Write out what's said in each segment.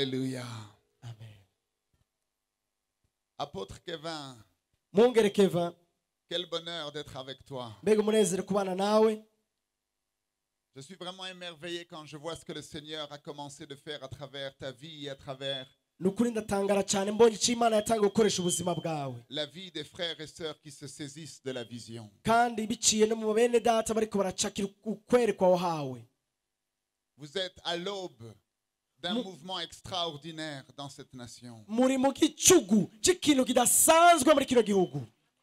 Alléluia. Amen. Apôtre Kevin, Mwongere Kevin, quel bonheur d'être avec toi. mbega umunezero kubana nawe. Je suis vraiment émerveillé quand je vois ce que le Seigneur a commencé de faire à travers ta vie et à travers Nukuri ndatangara cyane mbonye icyo Imana yatanga gukoresha ubuzima bwawe. la vie des frères et sœurs qui se saisissent de la vision. Kandi biciye no mu bene data bariko baracakira ukwerekwa wahawe. Vous êtes à l'aube d'un mouvement extraordinaire dans cette nation. Muri mu gicugu cy'ikintu kidasanzwe muri kino gihugu.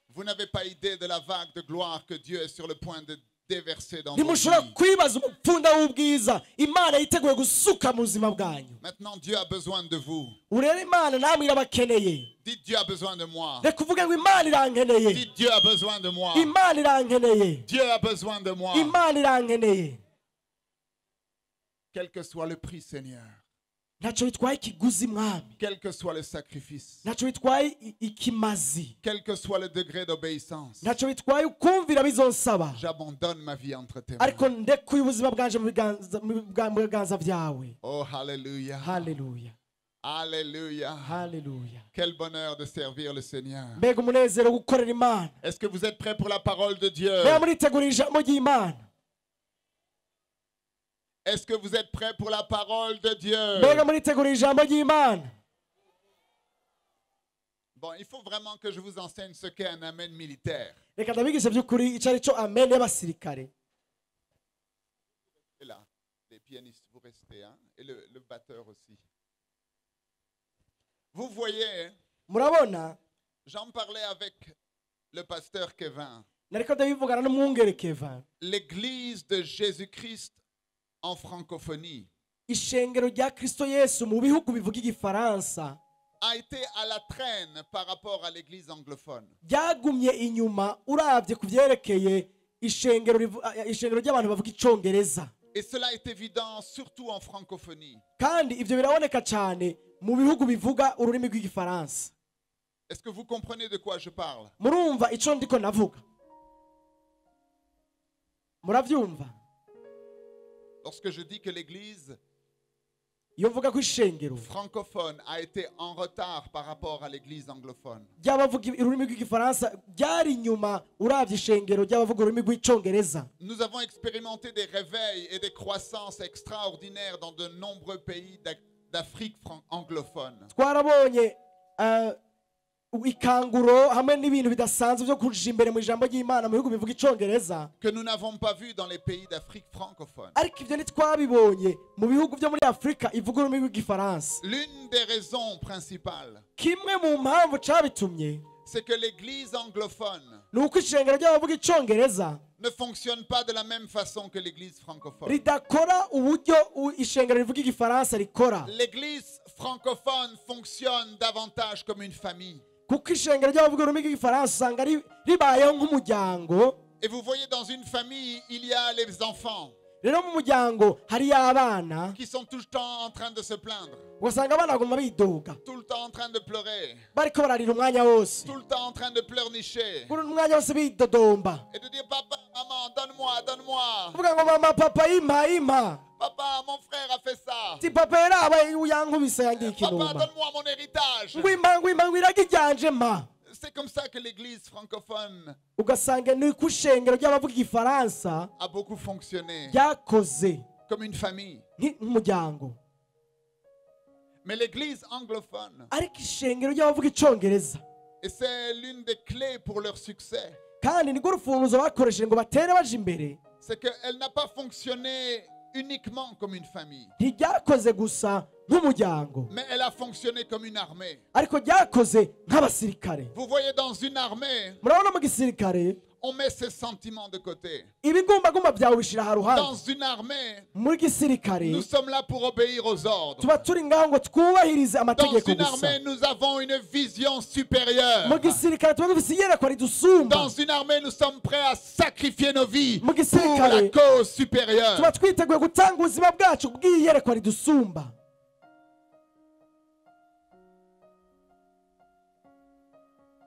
Vous n'avez pas idée de la vague de gloire que Dieu est sur le point de déverser dans vos Ntimushobora vies. kwibaza umupfunda w'ubwiza Imana yiteguye gusuka mu buzima bwanyu. Maintenant, Dieu a besoin de vous. Urebe Imana namwe irabakeneye. Dites Dieu a besoin de moi. Reka uvuge ngo Imana irankeneye. Dites Dieu a besoin de moi. Imana irankeneye. Dieu a besoin de moi. Imana irankeneye. Quel que soit le prix, Seigneur. Ntacyo bitwaye ikiguzi mwami. Quel que soit le sacrifice. Ntacyo bitwaye ikimazi. Quel que soit le degré d'obéissance. Ntacyo bitwaye ukumvira bizonsaba. J'abandonne ma vie entre tes Ariko mains. ndekuye ubuzima bwanje mu biganza byawe. Oh, Alléluia. Haleluya. Alléluia. Haleluya. Quel bonheur de servir le Seigneur. Mbega umunezero wo gukorera Imana. Est-ce que vous êtes prêts pour la parole de Dieu? Mbega muritegura ijambo ry'Imana. Est-ce que vous êtes prêts pour la parole de Dieu? Mbega muritegura ijambo ry'Imana. Bon, il faut vraiment que je vous enseigne ce qu'est un amen militaire. Reka ndabigisha by'ukuri icyo ari cyo amen y'abasirikare. Et là, les pianistes, vous restez, hein? Et le batteur aussi. Vous voyez, Murabona j'en parlais avec le pasteur Kevin. nariko ndabivugana n'umwungere Kevin. L'église de Jésus-Christ en francophonie Ishengero rya Kristo Yesu mu bihugu bivuga igifaransa a été à la traîne par rapport à l'église anglophone. byagumye inyuma uravye ku byerekeye ishengero ry'abantu bavuga icongereza. Et cela est évident surtout en francophonie. Kandi ivyo biraboneka cyane mu bihugu bivuga ururimi rw'igifaransa. Est-ce que vous comprenez de quoi je parle? Murumva ico ndiko navuga? Muravyumva? Lorsque je dis que l'église Iyo mvuga ko ishengero francophone a été en retard par rapport à l'église anglophone, ry'abavuga ururimi rw'igifaransa ryari inyuma uravye ishengero ry'abavuga ururimi rw'icongereza. nous avons expérimenté des réveils et des croissances extraordinaires dans de nombreux pays d'Afrique anglophone. Twarabonye ikanguro hamwe n'ibintu bidasanzwe byo kuja imbere mu ijambo ry'Imana mu bihugu bivuga icongereza. Que nous n'avons pas vu dans les pays d'Afrique francophone. Ariko ivyo ntitwabibonye mu bihugu byo muri Afrika ivuga ururimi rw'igifaransa. L'une des raisons principales, Kimwe mu mpamvu cabitumye c'est que l'église anglophone ni uko ishengero ry'abavuga icongereza ne fonctionne pas de la même façon que l'église francophone. ridakora uburyo ishengero rivuga igifaransa rikora. L'église francophone fonctionne davantage comme une famille. Kuko ishengero ry'abavuga ururimi rw'igifaransa usanga ribayeho nk'umuryango. Et vous voyez, dans une famille, il y a les enfants Rero mu muryango hari abana qui sont tout le temps en train de se plaindre, ugasanga abana baguma bidoga tout le temps en train de pleurer, bariko bararira umwanya wose, tout le temps en train de pleurnicher buri umwanya wose bidodomba et de dire papa, maman, donne-moi, donne-moi. uvuga ngo mama papa impa Papa, mon frère a fait ça. ti papa yaraba yankubise yangiye Papa, ikinuma donne-moi mon héritage. ngo irage iryanje mpa. C'est comme ça que l'église francophone Ugasanga ni ku ishengero ry'abavuga igifaransa a beaucoup fonctionné ryakoze comme une famille. nk'umuryango. Mais l'église anglophone, Ariko ishengero ry'abavuga icongereza, et c'est l'une des clés pour leur succès, kandi nirwo rufunguzo bakoresheje ngo batere baje imbere, c'est qu'elle n'a pas fonctionné uniquement comme une famille, ntiryakoze gusa nk'umuryango, mais elle a fonctionné comme une armée. ariko ryakoze nk'abasirikare. Vous voyez, dans une armée, Murabona mu gisirikare on met ses sentiments de côté. ibigumbagumba byawe bishira Dans haruhande. une armée, Muri gisirikare nous sommes là pour obéir aux ordres. tuba turi ngaho ngo twubahirize Dans amategeko une gusa. armée, nous avons une vision supérieure. Mu gisirikare tuba dufise iyerekwa ridusumba. Dans une armée, nous sommes prêts à sacrifier nos vies Mu pour la gisirikare cause supérieure. tuba twiteguye gutanga ubuzima bwacu kubw'iyerekwa ridusumba.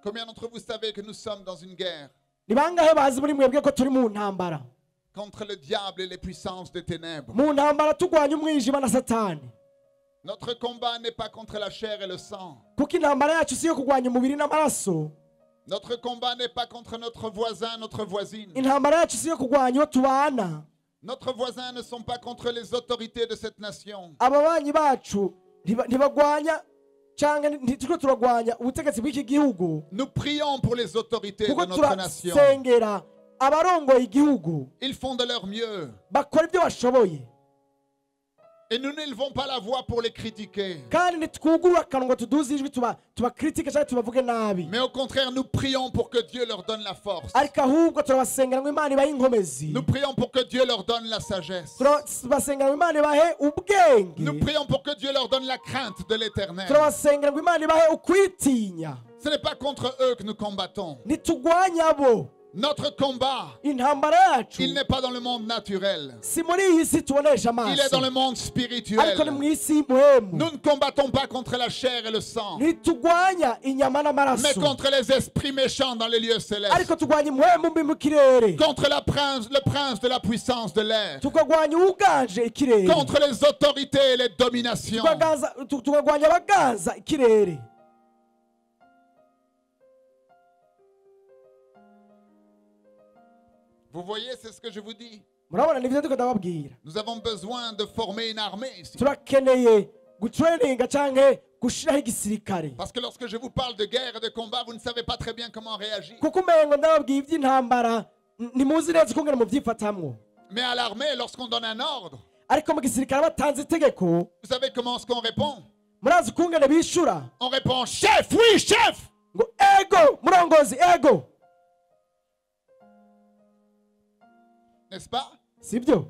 Combien d'entre vous savez que nous sommes dans une guerre Ni bangahe bazi muri mwebwe ko turi mu ntambara? contre le diable et les puissances des ténèbres? Mu ntambara turwanya umwijima na Satani. Notre combat n'est pas contre la chair et le sang. kuko intambara yacu si iyo kurwanya umubiri n'amaraso. Notre combat n'est pas contre notre voisin, notre voisine. Intambara yacu si iyo kurwanya uwo tubana. Notre voisin ne sont pas contre les autorités de cette nation. Ababanyi bacu ntibagwanya cyangwa ntitwo turagwanya ubutegetsi bw'iki gihugu. Nous prions pour les autorités de Kuko notre nation. turasengera abarongoye igihugu. Ils font de leur mieux. Bakora ibyo bashoboye. Et nous n'élevons pas la voix pour les critiquer. Kandi ntitwugurura akanwa ngo tuduze ijwi tubakritike cyangwa tubavuge nabi. Mais au contraire, nous prions pour que Dieu leur donne la force. Ariko ahubwo turabasengera ngo Imana ibahe inkomezi. Nous prions pour que Dieu leur donne la sagesse. Turabasengera ngo Imana ibahe ubwenge. Nous prions pour que Dieu leur donne la crainte de l'Éternel. Turabasengera ngo Imana ibahe ukwitinya. Ce n'est pas contre eux que nous combattons. Ntitugwanya bo. Notre combat, Intambara yacu il n'est pas dans le monde naturel. si muri iyi si tubonesha amaso. Il est dans le monde Ariko ni spirituel. mu isi muhemu. Nous ne combattons pas contre la chair et le sang, Ntitugwanya inyama mais n'amaraso. contre les esprits méchants dans les lieux célestes. Ariko tugwanya muhemu mbi mu kirere. Contre le prince de la puissance de l'air. Tukagwanya uganje ikirere. Contre les autorités et les dominations. Tukagwanya abaganza ikirere. Vous voyez, c'est ce que je vous dis. Murabona nivyo ndiko ndababwira. Nous avons besoin de former une armée ici. Turakeneye gutraininga canke gushiraho igisirikare. Parce que lorsque je vous parle de guerre et de combat, vous ne savez pas très bien comment réagir. Kuko umengo ndababwiye ivy'intambara ntimuzi neza uko ngene muvyifatamwo. Mais à l'armée, lorsqu'on donne un ordre, Ariko mu gisirikare batanze itegeko, vous savez comment est-ce qu'on répond? murazi uko ngene bishura On répond chef, oui, chef. ngo ego murongozi ego. N'est-ce pas? Sibyo?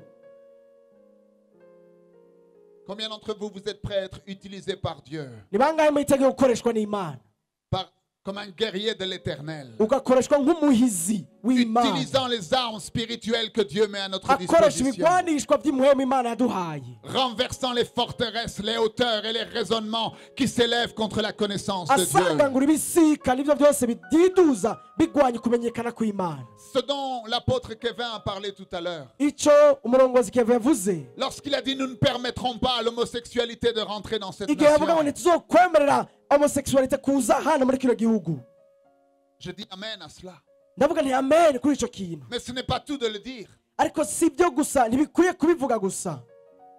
Combien d'entre vous, vous êtes prêts à être utilisés par Dieu Ni bangahe mwiteguye gukoreshwa n'Imana? comme un guerrier de l'Éternel, Ugakoreshwa nk'umuhizi w'Imana. utilisant les armes spirituelles que Dieu met à notre Akoresha disposition, ibigwanishwa by'imuhemu Imana yaduhaye. renversant les forteresses, les hauteurs et les raisonnements qui s'élèvent contre la connaissance de Dieu. Asangangura ibisika n'ibyo byose bididuza bigwanya kumenyekana kw'Imana. Ce dont l'apôtre Kevin a parlé tout à l'heure, Ico umurongozi Kevin yavuze lorsqu'il a dit nous ne permettrons pas à l'homosexualité de rentrer dans cette igihe yavuga ngo nation, ntituzokwemerera homosexualité kuza hano muri kino gihugu. je dis amen à cela. Ndavuga nti amen kuri ico kintu. Mais ce n'est pas tout de le dire. Ariko si byo gusa, ntibikwiye kubivuga gusa.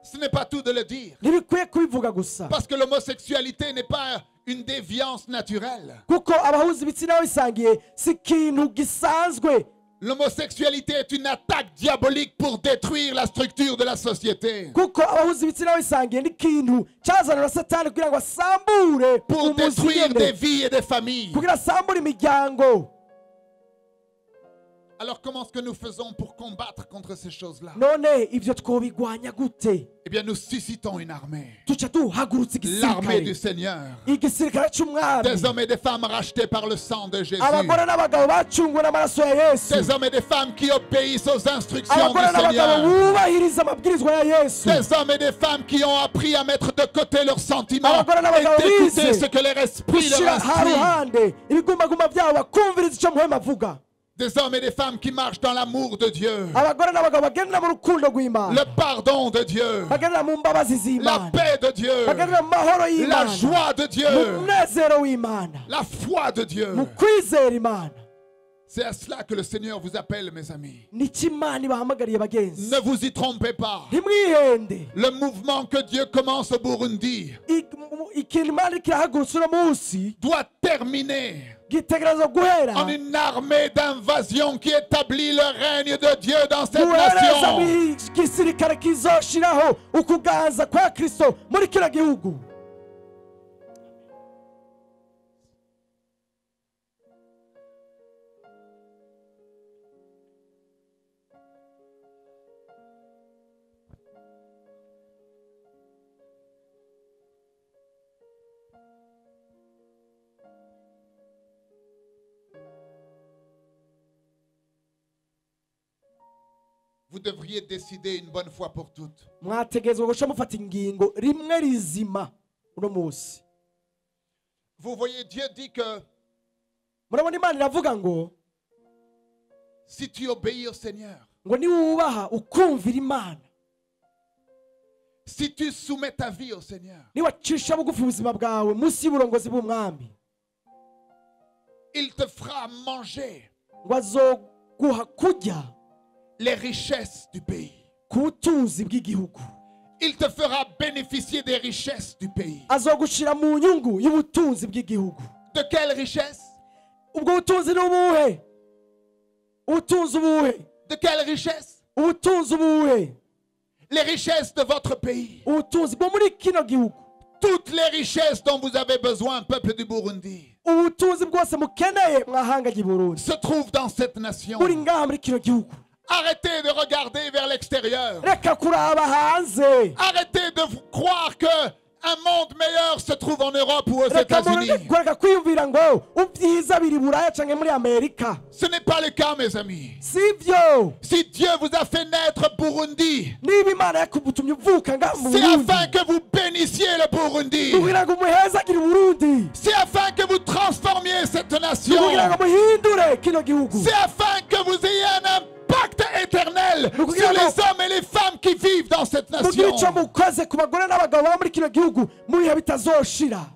Ce n'est pas tout de le dire. Ntibikwiye kubivuga gusa. Parce que l'homosexualité n'est pas une déviance naturelle. Kuko abahuza ibitsina bisangiye si ikintu gisanzwe. L'homosexualité est une attaque diabolique pour détruire la structure de la société. Kuko abahuza ibitsina bisangiye n'ikintu cyazanwa na Satani kugira ngo asambure Pour détruire des umuzigene, vies et des familles. kugira asambure imiryango. Alors comment est-ce que nous faisons pour combattre contre ces choses-là? None ivyo twobigwanya gute? Eh bien nous suscitons une armée. Tuca tuhagurutsa L'armée du igisirikare. Seigneur. Igisirikare c'umwami. Des hommes et des femmes rachetés par le sang de Jésus. Abagore n'abagabo bacunguwe n'amaraso ya Yesu. Des hommes et des femmes qui obéissent aux instructions Abagore du n'abagabo Seigneur. bubahiriza amabwirizwa ya Yesu. Des hommes et des femmes qui ont appris à mettre de côté leurs sentiments Abagore n'abagabo et d'écouter bize ce que leur esprit leur gushira instruit. haruhande ibigumaguma byabo bakumviriza ico muhema avuga. Des hommes et des femmes qui marchent dans l'amour de Dieu, Abagore n'abagabo bagendera mu rukundo rw'Imana. le pardon de Dieu, Bagendera mu mbabazi la z'Imana. paix de Dieu, Bagendera mu mahoro la y'Imana. joie de Dieu, Mu munezero w'Imana. la foi de Dieu. Mu kwizera Imana. C'est à cela que le Seigneur vous appelle, mes amis. Niki Imana ibahamagariye bagenzi. Ne vous y trompez pas. Ntimwihende. Le mouvement que Dieu commence au Burundi Ikintu Imana kirahagurutsa uno munsi doit terminer gitegerezwa guhera en une armée d'invasion qui établit le règne de Dieu dans cette guhereza mu nation. gisirikare kizoshiraho ukuganza kwa Kristo muri kino gihugu. Vous devriez décider une bonne fois pour toutes. Mwategerezwa guca mufata ingingo rimwe rizima uno munsi. Vous voyez, Dieu dit que Murabona Imana iravuga ngo si tu obéis au Seigneur, niwubaha ukumvira Imana, si tu soumets ta vie au Seigneur, niwacisha bugufi ubuzima bwawe munsi y'uburongozi bw'umwami, il te fera manger ngo azoguha kurya les richesses du pays. ku butunzi bw'igihugu, Il te fera bénéficier des richesses du pays. azogushira mu nyungu y'ubutunzi bw'igihugu. De quelle richesse? Ubwo butunzi ni ubuhe? Ubutunzi ubuhe? De quelle richesse? Ubutunzi ubuhe? Les richesses de votre pays. Ubutunzi bwo muri kino gihugu, Toutes les richesses dont vous avez besoin, peuple du Burundi, ubutunzi bwose mukeneye mwahanga ry'i Burundi se trouvent dans cette nation. buri ngaha muri kino gihugu. Arrêtez de regarder vers l'extérieur. Reka kuraba hanze, Arrêtez de croire que un monde meilleur se trouve en Europe ou aux reka États-Unis. kureka kwiyumvira ngo ubyiza biri Buraya canke muri Amerika. Ce n'est pas le cas, mes amis. Sivyo, Si Dieu vous a fait naître Burundi, niba Imana yakubutumye uvuka ngaha mu c'est Burundi afin que vous bénissiez le Burundi. kugira ngo muhezagire Burundi, C'est afin que vous transformiez cette nation. kugira ngo muhindure kino gihugu, C'est afin que vous ayez un impact éternel sur les hommes et les femmes qui vivent dans cette mugire nation. ico mukoze ku bagore n'abagabo baba muri kino gihugu mu bihe bitazoshira.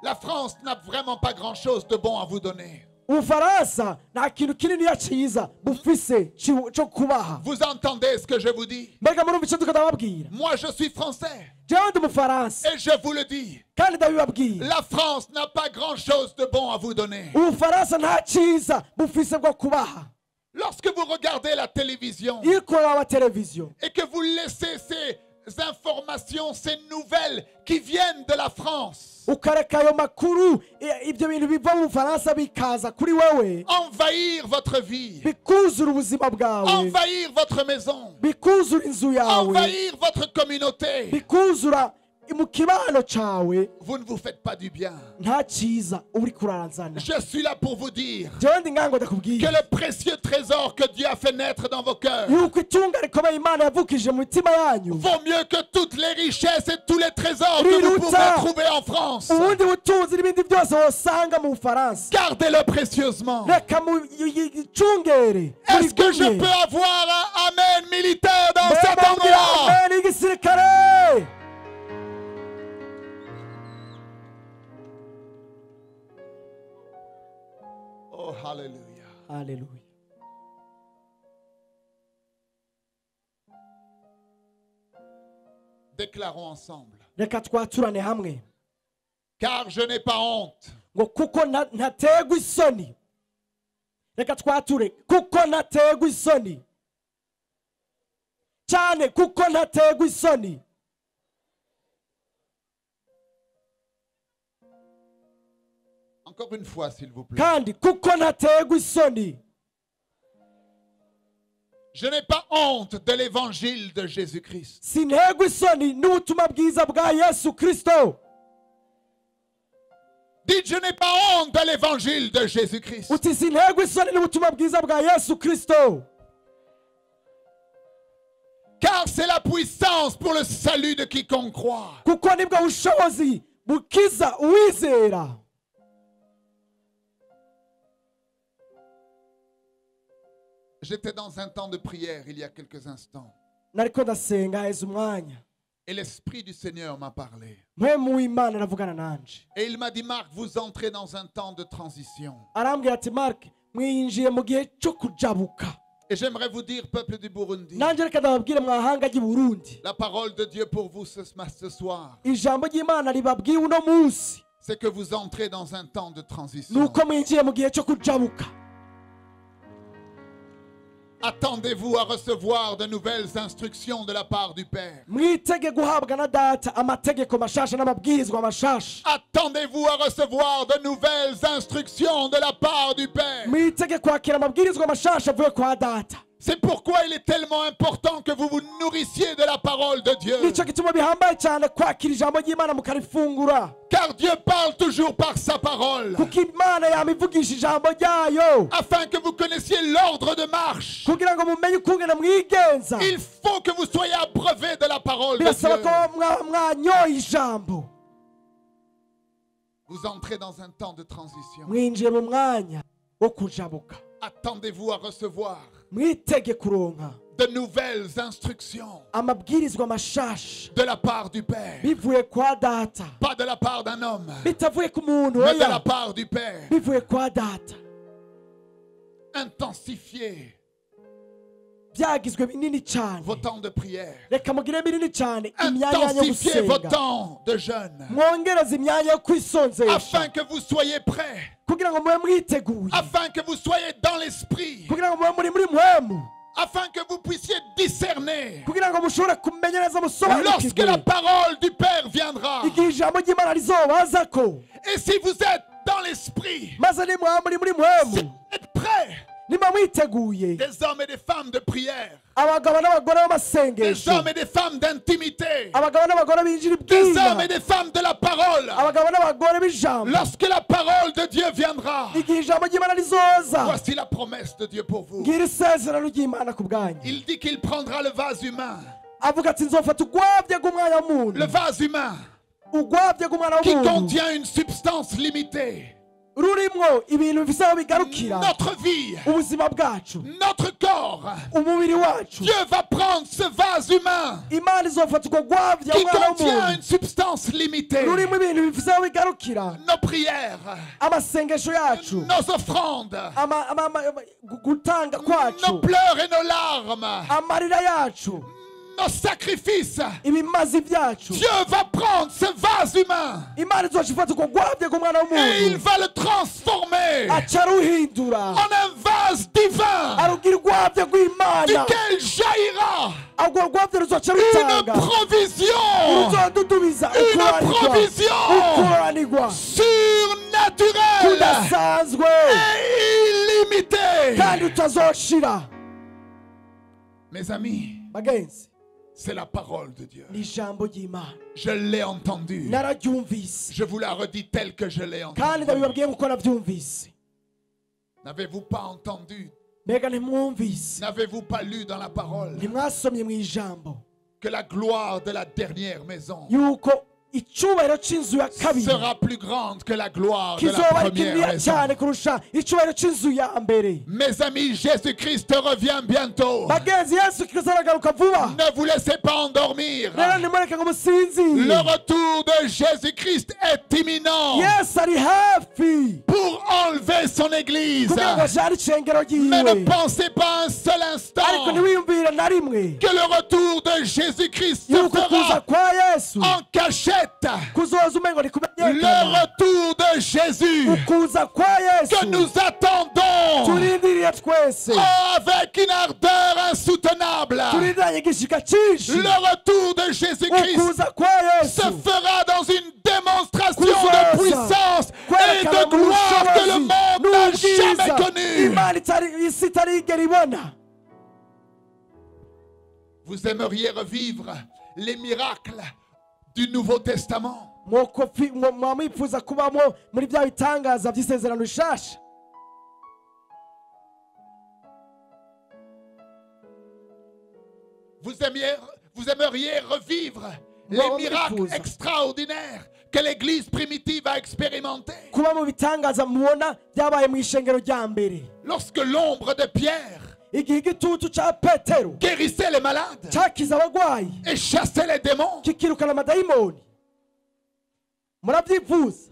La France n'a vraiment pas grand-chose de bon à vous donner. Ubufaransa nta kintu kinini ciza bufise co kubaha. Vous entendez ce que je vous dis? Mbega murumva ico turiko ndababwira? Moi, je suis français Jewe ndi Umufaransa et je vous le dis. kandi ndabibabwira, La France n'a pas grand-chose de bon à vous donner. Ubufaransa nta ciza bufise bwo kubaha. Lorsque vous regardez la télévision Iyo kuraba televiziyo et que vous laissez ces informations, ces nouvelles qui viennent de la France ukareka ayo makuru, ibyo bintu biva mu Bufaransa bikaza kuri wewe, envahir votre vie, bikuzura ubuzima bwawe, envahir votre maison, bikuzura inzu yawe, envahir votre communauté, bikuzura mu kibano cawe, vous ne vous faites pas du bien. nta ciza uba uriko urarazana. Je suis là pour vous dire Jewe ndi ngaha ngo que ndakubwira le précieux trésor que Dieu a fait naître dans vos cœurs yuko itunga rikomeye Imana yavukije mu mitima yanyu vaut mieux que toutes les richesses et tous les trésors que vous pouvez trouver en France. ubundi butunzi n'ibindi byose wosanga mu Bufaransa. Gardez-le précieusement. Reka muyicungere. Est-ce que je peux avoir un amen militaire dans cet Mbega endroit? amen y'igisirikare. Oh, hallelujah. Haleluya. Déclarons ensemble. Reka twaturane hamwe Car je n'ai pas honte ngo kuko ntategwa isoni. Reka twature kuko ntategwa isoni cyane, kuko ntategwa isoni. Encore une fois, s'il vous plaît. Kandi kuko ntategwa isoni. Je n'ai pas honte de l'évangile de Jésus-Christ. Sintegwa isoni n'ubutumwa bwiza bwa Yesu Kristo. Dites, je n'ai pas honte de l'évangile de Jésus-Christ. Uti sintegwa isoni n'ubutumwa bwiza bwa Yesu Kristo. Car c'est la puissance pour le salut de quiconque croit. Kuko nibwo bushobozi bukiza uwizera. J'étais dans un temps de prière il y a quelques instants. Nariko ndasenga heza umwanya, Et l'Esprit du Seigneur m'a parlé. mpwemu w'Imana aravugana nanje. Et il m'a dit, Marc, vous entrez dans un temps de transition. Arambwira ati Mark, mwinjiye mu gihe cyo kujabuka. Et j'aimerais vous dire, peuple du Burundi, Nanje reka ndababwire mwahanga ry'i Burundi, la parole de Dieu pour vous ce soir, ijambo ry'Imana ribabwiye uno munsi c'est que vous entrez dans un temps de transition. nuko mwinjiye mu gihe cyo kujabuka. Attendez-vous à recevoir de nouvelles instructions de la part du Père. Mwitege guhabwa na data amategeko mashasha n'amabwirizwa mashasha. Attendez-vous à recevoir de nouvelles instructions de la part du Père. Mwitege kwakira amabwirizwa mashasha avuye kwa data. C'est pourquoi il est tellement important que vous vous nourrissiez de la parole de Dieu. Nico gituma bihambaye cyane kwakira ijambo ry'Imana mukarifungura. Car Dieu parle toujours par sa parole. Kuko Imana yamivugisha ijambo ryayo. Afin que vous connaissiez l'ordre de marche. Kugira ngo mumenye ukungene mwigenza. Il faut que vous soyez abreuvé de la parole de Birasaba Dieu. ko mwanyoye ijambo. Vous entrez dans un temps de transition. Mwinjiye mu mwanya wo kujabuka. Attendez-vous à recevoir Mwitege kuronka de nouvelles instructions amabwirizwa mashasha de la part du Père. bivuye kwa data Pas de la part d'un homme, bitavuye ku muntu mais de la oya part du Père. bivuye kwa data Intensifiez byagizwe binini cyane vos temps de prière. reka mugire binini cyane imyanya yo Intensifiez vos gusenga temps de jeûne. mwongereze imyanya yo kwisonzesha Afin que vous soyez prêts. kugira ngo mube mwiteguye Afin que vous soyez dans l'esprit. kugira ngo mube muri mpwemu Afin que vous puissiez discerner. kugira ngo mushobore kumenya neza Lorsque la musobanukirwe parole du Père viendra. igihe ijambo ry'imana rizobaza ko Et si vous êtes dans l'esprit, maze nimwaba muri mpwemu si vous êtes prêts, niba mwiteguye des hommes et des femmes de prière, abagabo n'abagore des b'amasengesho hommes et des femmes d'intimité, abagabo n'abagore binjira des ibwina hommes et des femmes de la parole, abagabo n'abagore b'ijambo lorsque la parole de Dieu viendra, igihe ijambo ry'imana rizoza voici la promesse de Dieu pour vous. ngira isezerano ry'imana ku bwanyu Il dit qu'il prendra le vase humain, avuga ati nzofata ugwabye bw'umwana w'umuntu le vase humain ugwabye bw'umwana qui w'umuntu contient une substance limitée, rurimwo ibintu bifise aho bigarukira notre vie, ubuzima bwacu notre corps. umubiri wacu Dieu va prendre ce vase humain imana izofata ubwo gwabye qui umwana contient une w'umuntu substance limitée, rurimo ibintu bifise aho bigarukira nos prières, amasengesho yacu nos offrandes, gutanga nos kwacu pleurs et nos larmes, amarira yacu nos sacrifices. ibimazi byacu Dieu va prendre ce vase humain imana izoca ifata ubwo gwabye bw'umwana et il w'umuntu va le transformer aca aruhindura en un vase divin arugira urwabye rw'imana duquel jaillira urwo rwabye ruzoca une rutanga provision, ruzodudubiza une provision ukuranirwa surnaturelle kudasanzwe et illimitée. kandi utazoshira Mes amis, bagenzi c'est la parole de Dieu. ni ijambo ry'imana Je l'ai entendu. nararyumvise Je vous la redis telle que je l'ai kandi entendue. ndabibabwiye kuko nabyumvise N'avez-vous pas entendu? mbega ntimwumvise N'avez-vous pas lu dans la parole ntimwasomye mu ijambo que la gloire de la dernière maison yuko icyubahiro cy'inzu ya kabiri sera plus grande que la gloire de la kizoba ari première kinini maison? cyane kurusha icyubahiro cy'inzu ya mbere Mes amis, Jésus-Christ revient bientôt. bagenzi yesu kirisito aragaruka vuba Ne vous laissez pas endormir. rero ntimureke ngo musinzire Le retour de Jésus-Christ est imminent yesu ari hafi pour enlever son église. kugira ngo ajyane icengero Mais ne ryiwe pensez pas un seul ariko instant ntiwiyumvire na rimwe que le retour de Jésus-Christ se yuko kuza fera kwa yesu en cachette. kuzoza umengo Le ntikumenyekana retour de Jésus ukuza kwa que yesu nous attendons turindiriye twese avec une ardeur insoutenable. turindiranye igishika cyinshi Le retour de Jésus-Christ ukuza kwa se yesu fera dans une démonstration Kuzaza. de puissance et kwerekana de mu gloire que le bushobozi monde n'a jamais n'ubwiza connu. imana isi itarigera ibona Vous aimeriez revivre les miracles du Nouveau Testament. mwaba mwifuza kubamo muri bya bitangaza by'isezerano rishasha Vous aimeriez revivre les Mwaba miracles mwifuza extraordinaires que l'Église primitive a expérimentés. kuba mu bitangaza mubona byabaye mu ishengero rya mbere Lorsque l'ombre de Pierre igihe igitutu cya petero guérissait les malades cyakiza abarwayi et chassait les démons. kikirukana amadayimoni murabyifuza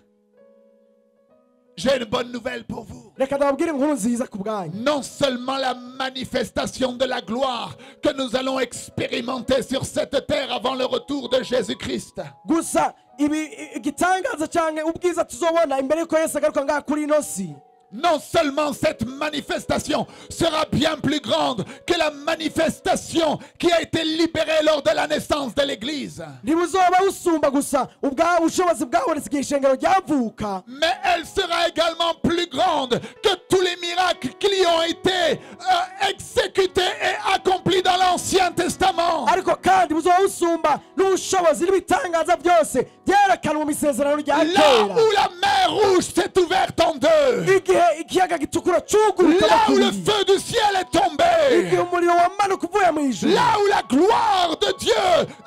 J'ai une bonne nouvelle pour vous. reka ndababwire inkuru nziza ku bwanyu Non seulement la manifestation de la gloire que nous allons expérimenter sur cette terre avant le retour de Jésus-Christ, gusa igitangaza cyane ubwiza tuzobona imbere yuko yesu agaruka ngaha kuri ino si non seulement cette manifestation sera bien plus grande que la manifestation qui a été libérée lors de la naissance de l'Église, ntibuzoba busumba gusa ubushobozi bwabonetse igihe ishengero ryavuka, mais elle sera également plus grande que tous les miracles qui ont été exécutés et accomplis dans l'Ancien Testament. ariko kandi buzoba busumba n'ubushobozi n'ibitangaza byose byerekanwa mu isezerano rya Là kera, où la mer rouge s'est ouverte en deux, igihe ikiyaga gitukura cyuguruka là où le bakuriye, feu du ciel est tombé, igihe umuriro wamanuka uvuye mu ijuru, là où la gloire de Dieu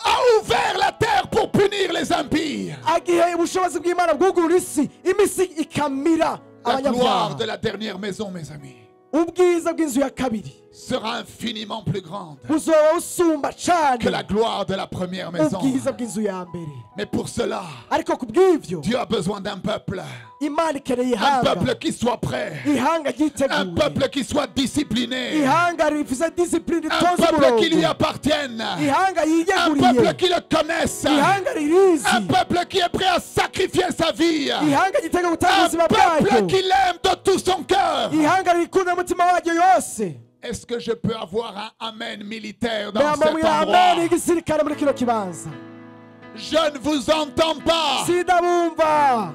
a ouvert la terre pour punir les impies. igihe ubushobozi bw'Imana bwugurura isi, imisi ikamira La gloire abanyabyaha. de la dernière maison, mes amis. ubwiza bw'inzu ya kabiri sera infiniment plus grande buzoba busumba que cyane la gloire de la première maison. ubwiza bw'inzu ya mbere. Mais pour cela, Ariko ku bw'ibyo Dieu a besoin d'un peuple. Imana ikeneye Un ihanga, peuple qui soit prêt. ihanga Un ryiteguye, peuple qui soit discipliné. ihanga rifite disipurine Un itonze peuple qui lui umurongo, appartienne. ihanga Un yiyeguriye, peuple qui le connaisse. ihanga ririzi, Un peuple qui est prêt à sacrifier sa vie. ihanga gitega gutanga Un ubuzima peuple bwaryo, qui l'aime de tout son cœur. ihanga rikunda umutima waryo yose. Est-ce que je peux avoir un amen militaire dans Mama cet mwira amen endroit? igisirikare muri kino kibanza. Je ne vous entends pas. Sindabumva,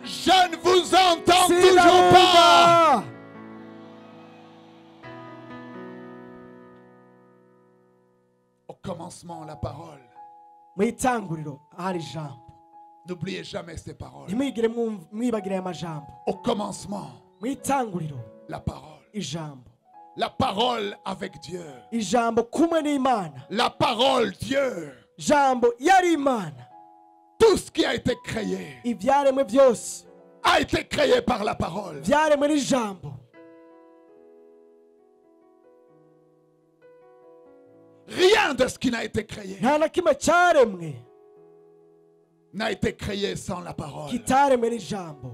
Je ne vous entends toujours pas. sindabumva. Au commencement, la parole. Mu itanguriro hari ijambo, N'oubliez jamais ces paroles. ntimwigire mwibagire aya majambo. Au commencement, Mu itanguriro la parole. ijambo, La parole avec Dieu. ijambo kumwe n'Imana, La parole Dieu. jambo yari Imana. Tout ce qui a été créé Ibyaremwe byose a été créé par la parole. byaremwe n'ijambo. Rien de ce qui n'a été créé Nta na kimwe cyaremwe n'a été créé sans la parole. kitaremwe n'ijambo.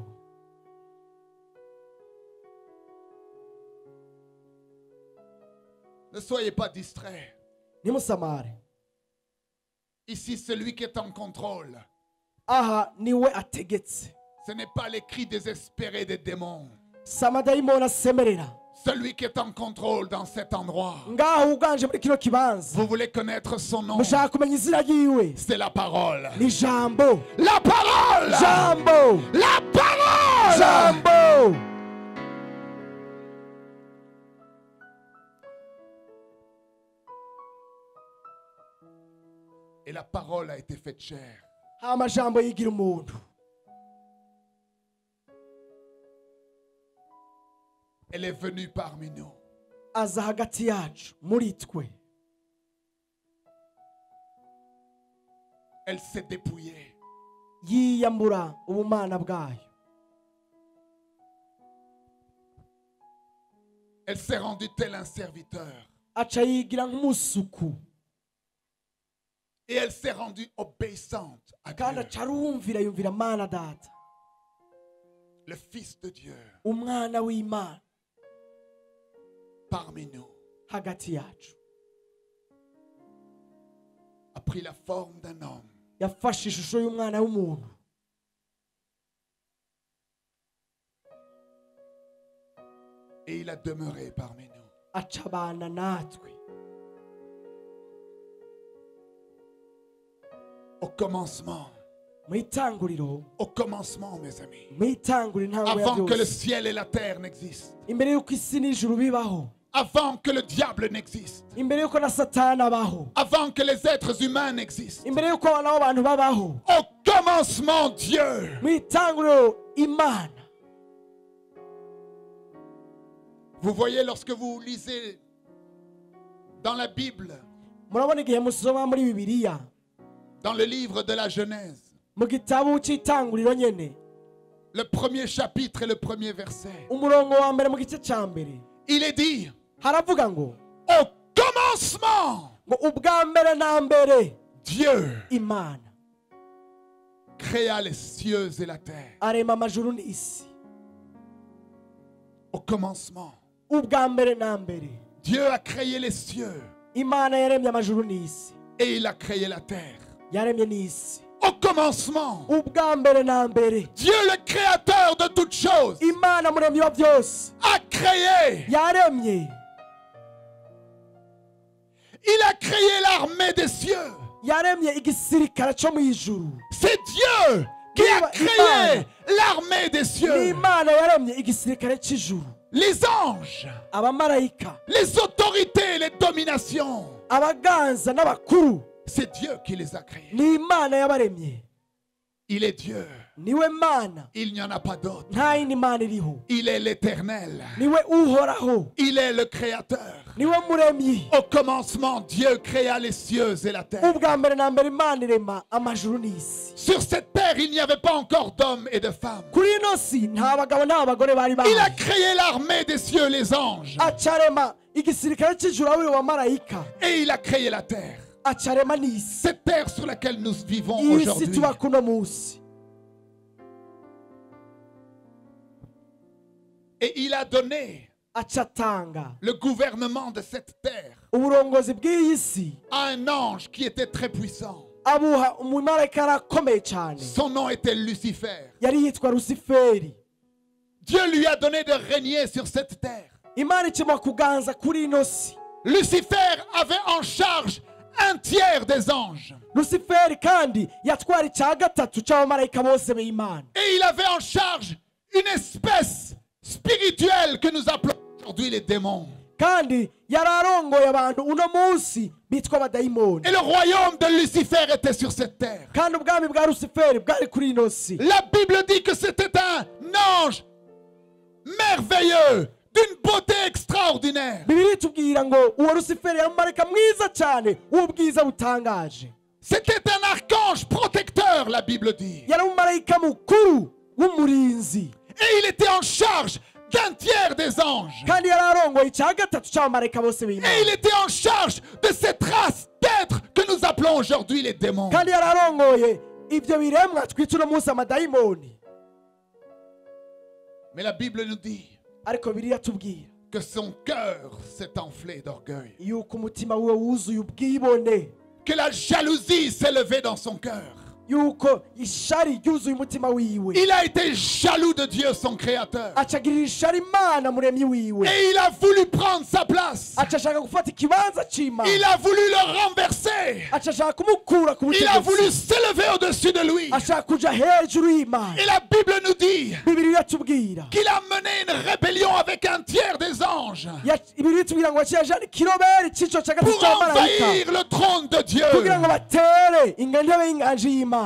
Ne soyez pas distraits. Nimusamare, Ici, celui qui est en contrôle, aha niwe ategetse, ce n'est pas les cris désespérés des démons. si amadayimoni asemerera. Celui qui est en contrôle dans cet endroit, Ngaho uganje muri kino kibanza, vous voulez connaître son nom, mushaka kumenya izina ryiwe, c'est la parole. ni jambo, La parole! jambo, La parole! jambo. Et la parole a été faite chair. Amajambo yigira umuntu, Elle est venue parmi nous. aza hagati yacu muri twe, Elle s'est dépouillée. yiyambura ubumana bwayo, Elle s'est rendue tel un serviteur. aca yigira nk'umusuku, Et elle s'est rendue obéissante à kandi Dieu, aca arumvira, yumvira Mana Data, le Fils de Dieu, umwana w'Imana parmi nous, hagati yacu. a pris la forme d'un homme. Yafashe ishusho y'umwana w'umuntu, Et il a demeuré parmi nous. aca abana natwe. Au commencement, Mu itanguriro, mes amis, mu itanguriro ntango ya avant que le byose, ciel et la terre n'existent, imbere y'uko isi n'ijuru bibaho, avant que le diable n'existe, imbere y'uko na Satani abaho, avant que les êtres humains n'existent, imbere y'uko abana b'abantu babaho, au commencement, Dieu. mu itanguriro Imana. Vous voyez, lorsque vous lisez dans la Bible, Murabona igihe musoma muri Bibiliya, dans le livre de la Genèse, mu gitabo cy'itanguriro nyene, le premier chapitre et le premier verset, umurongo wa mbere mu gice cya mbere, il est dit, haravuga ngo au commencement, ubwa mbere na mbere Dieu Imana créa les cieux et la terre. arema amajuru n'isi. Au commencement, Ubwa mbere na mbere Dieu a créé les cieux Imana yaremye amajuru n'isi, et il a créé la terre. yaremye n'isi. Au commencement, Ubwa mbere na mbere Dieu le créateur de toutes choses Imana muremyi wa byose a créé. yaremye, Il a créé l'armée des cieux. yaremye igisirikare cyo mu ijuru. C'est Dieu qui a créé l'armée des Ni cieux. Imana yaremye igisirikare cy'ijuru, Les anges, abamarayika, les autorités, les dominations. abaganza n'abakuru, C'est Dieu qui les a créés. ni Imana yabaremye. Il est Dieu. niwe mana Il n'y en a pas d'autre. nta yindi mana iriho Il est l'Éternel. niwe uhoraho Il est le Créateur. niwe muremyi Au commencement, Dieu créa les cieux et la terre. ubwa mbere na mbere imana irema amajuru n'isi Sur cette terre, il n'y avait pas encore d'hommes et de femmes. kuri ino si nta bagabo nta bagore bari Il a bahari créé l'armée des cieux, les anges. acarema igisirikare cy'ijuru abiri wa marayika Et il a créé la terre. acarema n'isi Cette terre sur laquelle nous vivons iyi si aujourd'hui. tuba kuno munsi Et il a donné acatanga le gouvernement de cette terre uburongozi bw'iyi si à un ange qui était très puissant. abuha umumarayika arakomeye cyane Son nom était Lucifer. yari yitwa rusiferi Dieu lui a donné de régner sur cette terre. imana ikimwa kuganza kuri ino si Lucifer avait en charge un tiers des anges. rusiferi kandi yatwara icya gatatu cy'abamarayika bose b'imana Et il avait en charge une espèce spirituelle que nous appelons aujourd'hui les démons. kandi yari arongoye abantu uno munsi bitwa abadayimoni Et le royaume de Lucifer était sur cette terre. kandi ubwami bwa rusiferi bwari kuri ino si La Bible dit que c'était un ange merveilleux, d'une beauté extraordinaire. bibiri itubwira ngo uwo rusiferi yari umumarayika mwiza cyane w'ubwiza butangaje C'était un archange protecteur, la Bible dit. yari umumarayika mukuru w'umurinzi Et il était en charge d'un tiers des anges. kandi yari arongoye icya gatatu cy'abamarayika bose Et il b'imana était en charge de cette race d'êtres que nous appelons aujourd'hui les démons. kandi yari arongoye ibyo biremwa twita uno munsi amadayimoni Mais la Bible nous dit ariko biriya tubwira que son cœur s'est enflé d'orgueil. yuko umutima wiwe wuzuye ubwibone Que la jalousie s'est levée dans son cœur. yuko ishari ryuzuye umutima wiwe Il a été jaloux de Dieu, son créateur. acagirira ishari imana muremyi wiwe Et il a voulu prendre sa place. acashaka gufata ikibanza cy'imana Il a voulu le renverser. acashaka kumukura ku Il a voulu butegetsi s'élever au-dessus de lui. ashaka kuja hejuru y'imana Et la Bible nous dit bibiri iratubwira qu'il a mené une rébellion avec un tiers des anges bibiri itubwira ngo yaciye ajana ikiroberi cy'ico cya gatatu pour cy'abamarayika envahir le trône de Dieu. kugira ngo batere intebe y'inganji y'imana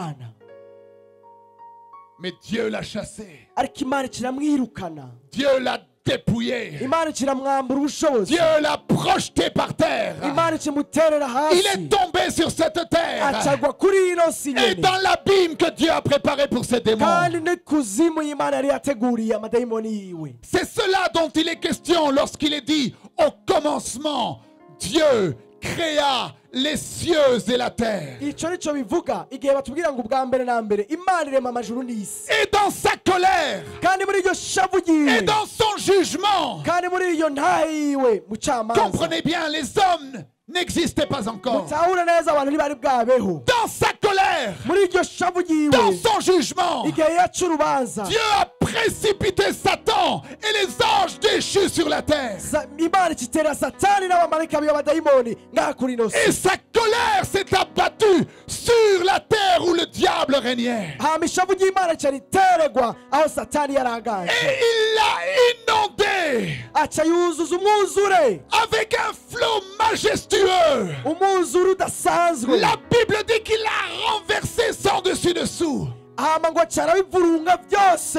Mais Dieu l'a chassé. ariko imana kiramwirukana Dieu l'a dépouillé. imana kiramwambura ubushobozi Dieu l'a projeté par terre. imana kimuterera Il hasi est tombé sur cette terre. acagwa kuri ino si Et nyene dans l'abîme que Dieu a préparé pour ses démons. kandi n'ikuzimu y'imana yari yateguriye amadayimoni yiwe C'est cela dont il est question lorsqu'il est dit au commencement, Dieu créa les cieux et la terre. ico nico bivuga igihe batubwira ngo ubwa mbere na mbere imana irema amajuru n'isi Et dans sa colère, kandi muri iryo shavu et ryiwe dans son jugement, kandi muri iyo ntahe yiwe mucamanza comprenez bien, les hommes n'existaient pas encore. mutahure neza abantu ntibari bwabeho Dans sa colère, muri iryo shavu ryiwe dans son jugement, igihe yaca urubanza Dieu a précipité Satan et les anges déchus sur la terre. imana ikitera satani n'abamarayika b'abadayimoni ngaha kuri ino Et si sa colère s'est abattue sur la terre où le diable régnait. hama ishavu ry'imana rica riteregwa aho satani yari aganje Et il l'a inondé aca yuzuza umwuzure avec un flot majestueux. umwuzure udasanzwe La Bible dit qu'il l'a renversé sans dessus dessous. hama ngo aca arabivurunga byose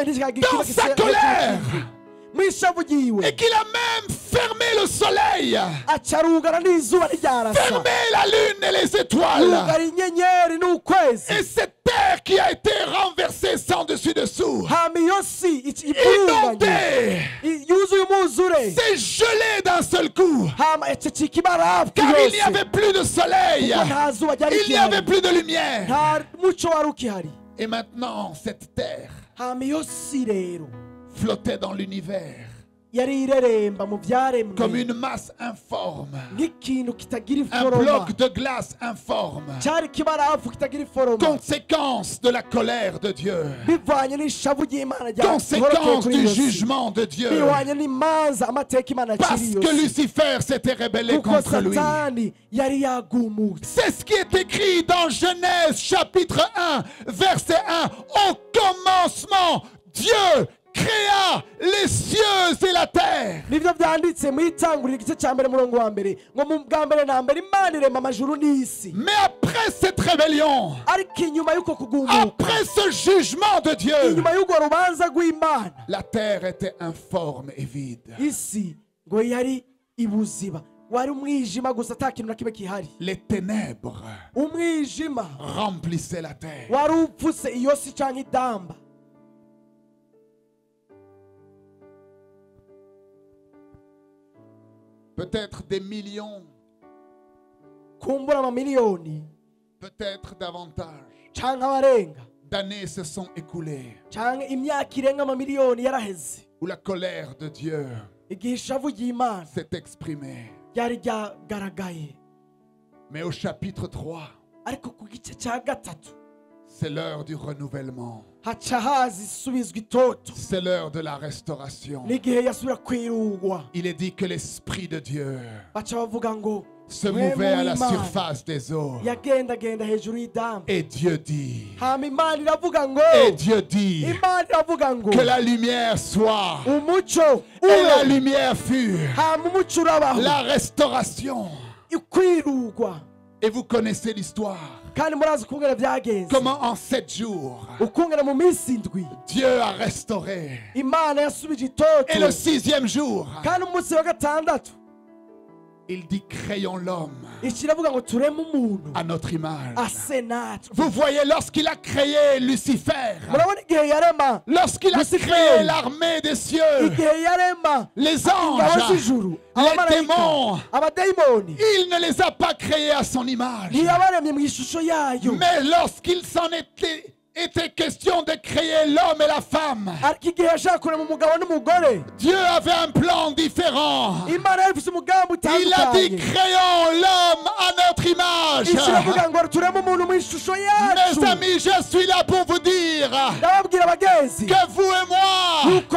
Dans sa colère. mu ishavu ryiwe Et qu'il a même fermé le soleil, aca arugara n'izuba ntiryarasa fermé la lune et les étoiles. yugara inyenyeri n'ukwezi Et cette terre qui a été renversée sans dessus dessous, hama iyo si ivurunganye inondée, yuzuye umwuzure s'est gelée d'un seul coup. hama ececeka ibarafu Car il n'y yose avait plus de soleil. kuko nta zuba ryari Il n'y avait rikihari plus de lumière. nta muco wari ukihari Et maintenant, cette terre hama iyo si rero flottait dans l'univers yari ireremba mu comme byaremwe une masse informe, nk'ikintu kitagira un iforoma bloc de glace informe, cyari ikibarafu kitagira iforoma conséquence de la colère de Dieu, bivanye n'ishavu ry'imana ryakorokeye conséquence kuri du iyo si jugement de Dieu, bihwanye n'imanza amateka imana parce akiri iyo que si Lucifer s'était rebellé kuko contre lui. satani yari yagumutse C'est ce qui est écrit dans Genèse chapitre 1, verset 1. Au commencement, Dieu créa les cieux et la terre. nibyo byanditse mu itanguriro igice cya mbere murongo wa mbere ngo mu bwa mbere na mbere Imana irema amajuru n'isi. Mais après cette rébellion, ariko inyuma y'uko kugumuka, après ce jugement de Dieu, inyuma y'urwo rubanza rw'Imana, la terre était informe et vide. isi ngo yari ibuziba, wari umwijima gusa ata kintu na kimwe kihari. Les ténèbres umwijima remplissaient la terre. wari upfutse iyo si cyangwa idamba. Peut-être des millions, kumbura amamiliyoni peut-être davantage cyangwa abarenga d'années se sont écoulées cyangwa imyaka irenga amamiliyoni yaraheze, où la colère de Dieu igihe ishavu ry'Imana s'est exprimée. ryari ryagaragaye. Mais au chapitre 3, ariko ku gice cya gatatu c'est l'heure du renouvellement. haca haza isubizwa itoto, C'est l'heure de la restauration. n'igihe yasubira kwirugwa. Il est dit que l'Esprit de Dieu baca bavuga ngo se mouvait à la surface des eaux. yagendagenda hejuru y'idamba. Et Dieu dit, hama Imana iravuga ngo et Dieu dit Imana iravuga ngo que la lumière soit. umucyo Et la ube, lumière fut hama umucyo urabaho, la restauration. kwirugwa. Et vous connaissez l'histoire. kandi murazi ukungene byagenze, Comment en 7 jours, ukungene mu minsi indwi Dieu a restauré. Imana yasubije itoto. Et le 6e jour, kandi umunsi wa gatandatu il dit créons l'homme ikiravuga ngo tureme umuntu à notre image. ase natwe. Vous voyez, lorsqu'il a créé Lucifer, murabona igihe yarema, lorsqu'il a Lucifer, créé l'armée des cieux, igihe yarema les ingabo anges, z'ijuru, les abamarayika, démons, abadayimoni, il ne les a pas créés à son image. ntiyabaremye mu ishusho yayo. Mais lorsqu'il s'en était question de créer l'homme et la femme, ariko igihe yashaka kurema umugabo n'umugore, Dieu avait un plan différent. Imana yari ifite umugambi Il a dit utandukanye. créons l'homme à notre image. ikiravuga ngo tureme umuntu mu ishusho yacu. Mes amis, je suis là pour vous dire ndababwira abagenzi que vous et moi, yuko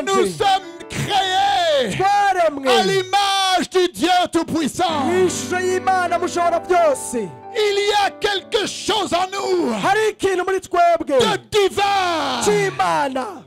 nous nanjye sommes créés twaremwe à l'image du Dieu Tout-Puissant. mu ishusho y'Imana mushobora byose. Il y a quelque chose en nous hari ikintu muri twebwe de divin. cy'Imana,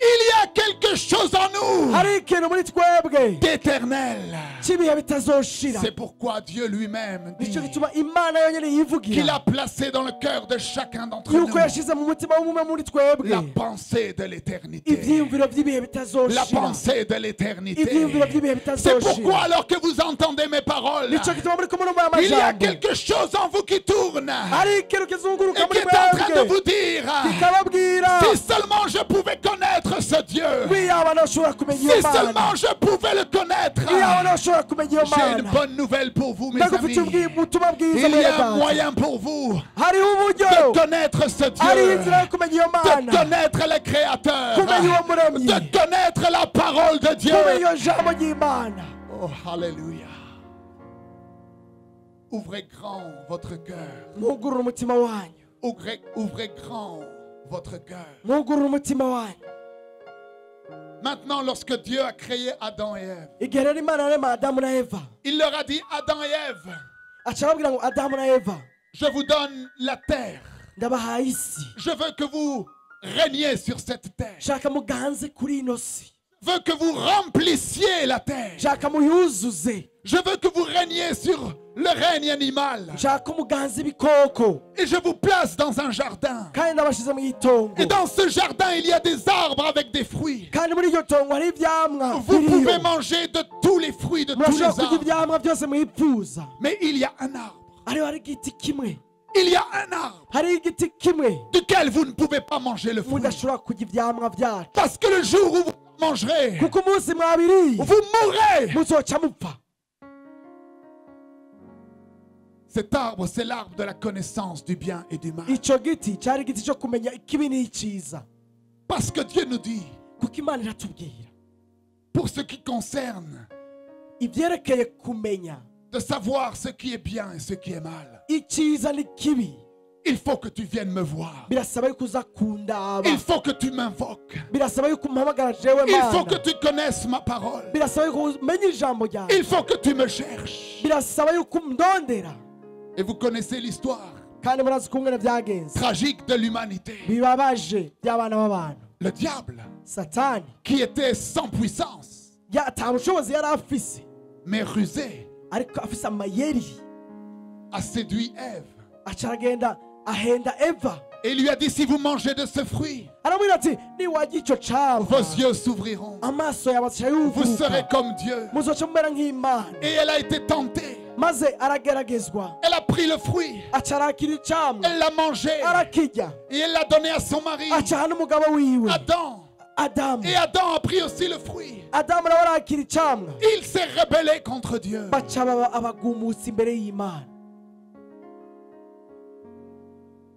Il y a quelque chose en nous hari ikintu muri twebwe d'éternel. cy'ibihe bitazoshira. C'est pourquoi Dieu lui-même dit nicyo gituma Imana yonyine qu'il yivugira a placé dans le cœur de chacun d'entre nous yuko yashyize mu mutima w'umwe muri twebwe la pensée de l'éternité. ibyiyumviro by'ibihe La bitazoshira. pensée de l'éternité. ibyiyumviro by'ibihe C'est pourquoi bitazoshira. alors que vous entendez mes paroles, nicyo gituma muri kumwe n'umwe il y a amajambo, quelque chose en vous qui tourne hari ikintu kizunguruka et qui muri est en train de mwebwe vous dire, kikababwira si seulement je pouvais connaître ce Dieu, wiyaba nashobora kumenya iyo si Mana, seulement je pouvais le connaître. wiyaba nashobora kumenya iyo J'ai une Mana. bonne nouvelle pour vous, mes ndagufitiye amis. ubutumwa bwiza Il y mwene a un data. moyen pour vous hariho uburyo, de connaître ce hariho Dieu, inzira yo kumenya iyo de Mana, connaître le Créateur, kumenya uwo muremyi, de connaître la parole de Dieu. kumenya iyo jambo ry'Imana. Oh, Alléluia. Ouvrez grand votre cœur. mwugurura umutima wanyu, Ouvrez grand votre cœur. mwugurura umutima wanyu. Maintenant, lorsque Dieu a créé Adam et Ève, igihe rero Imana yarema Adamu na Eva, il leur a dit, Adam et Ève, aca arababwira ngo Adamu na Eva, je vous donne la terre. ndabahaye isi, Je veux que vous régniez sur cette terre. shaka muganze kuri ino si, Je veux que vous remplissiez la terre. shaka muyuzuze, Je veux que vous régniez sur le règne animal. shaka muganze ibikoko, Et je vous place dans un jardin. kandi ndabashize mu itongo, Et dans ce jardin, il y a des arbres avec des fruits. kandi muri iryo tongo hari ivyamwa Vous pouvez biriyo, manger de tous les fruits de tous les murashobora kurya arbres. ivyamwa byose mwipfuza. Mais il y a un arbre. hariho hari igiti kimwe, Il y a un arbre hari igiti kimwe duquel vous ne pouvez pas manger le fruit. mudashobora kurya ivyamwa vyacu, Parce que le jour où vous mangerez, kuko umunsi mwabiriye vous mourrez. muzoca mupfa. Cet arbre, c'est l'arbre de la connaissance du bien et du mal. ico giti cari igiti co kumenya ikibi n'iciza, Parce que Dieu nous dit, kuko Imana iratubwira pour ce qui concerne ivyerekeye kumenya de savoir ce qui est bien et ce qui est mal, iciza n'ikibi, il faut que tu viennes me voir. birasaba yuko uza kundaba, Il faut que tu m'invoques. birasaba yuko umpamagara jewe Il faut que Mana, tu connaisses ma parole. birasaba yuko umenya ijambo ryawe, Il faut que tu me cherches. birasaba yuko umndondera. Et vous connaissez l'histoire kandi murazi kungene vyagenze tragique de l'humanité. bibabaje by'abana b'abantu. Le diable, satani qui était sans puissance, ata bushobozi yari afise mais rusé, ariko afise amayeri a séduit Ève. aca aragenda ahenda eva Et il lui a dit, si vous mangez de ce fruit, aramubwira ati niwarya ico camwa vos yeux s'ouvriront. amaso yawe aca Vous serez yuguruka comme Dieu. muzoca mumera nk'imana Et elle a été tentée. maze arageragezwa Elle a pris le fruit. aca arakira icamwa Elle l'a mangé. arakirya Et elle l'a donné à son mari, aca aha n'umugabo wiwe Adam. adamu Et Adam a pris aussi le fruit. adamu nawe arakira icamwa Il s'est rebellé contre Dieu. baca baba abagumutsi imbere y'imana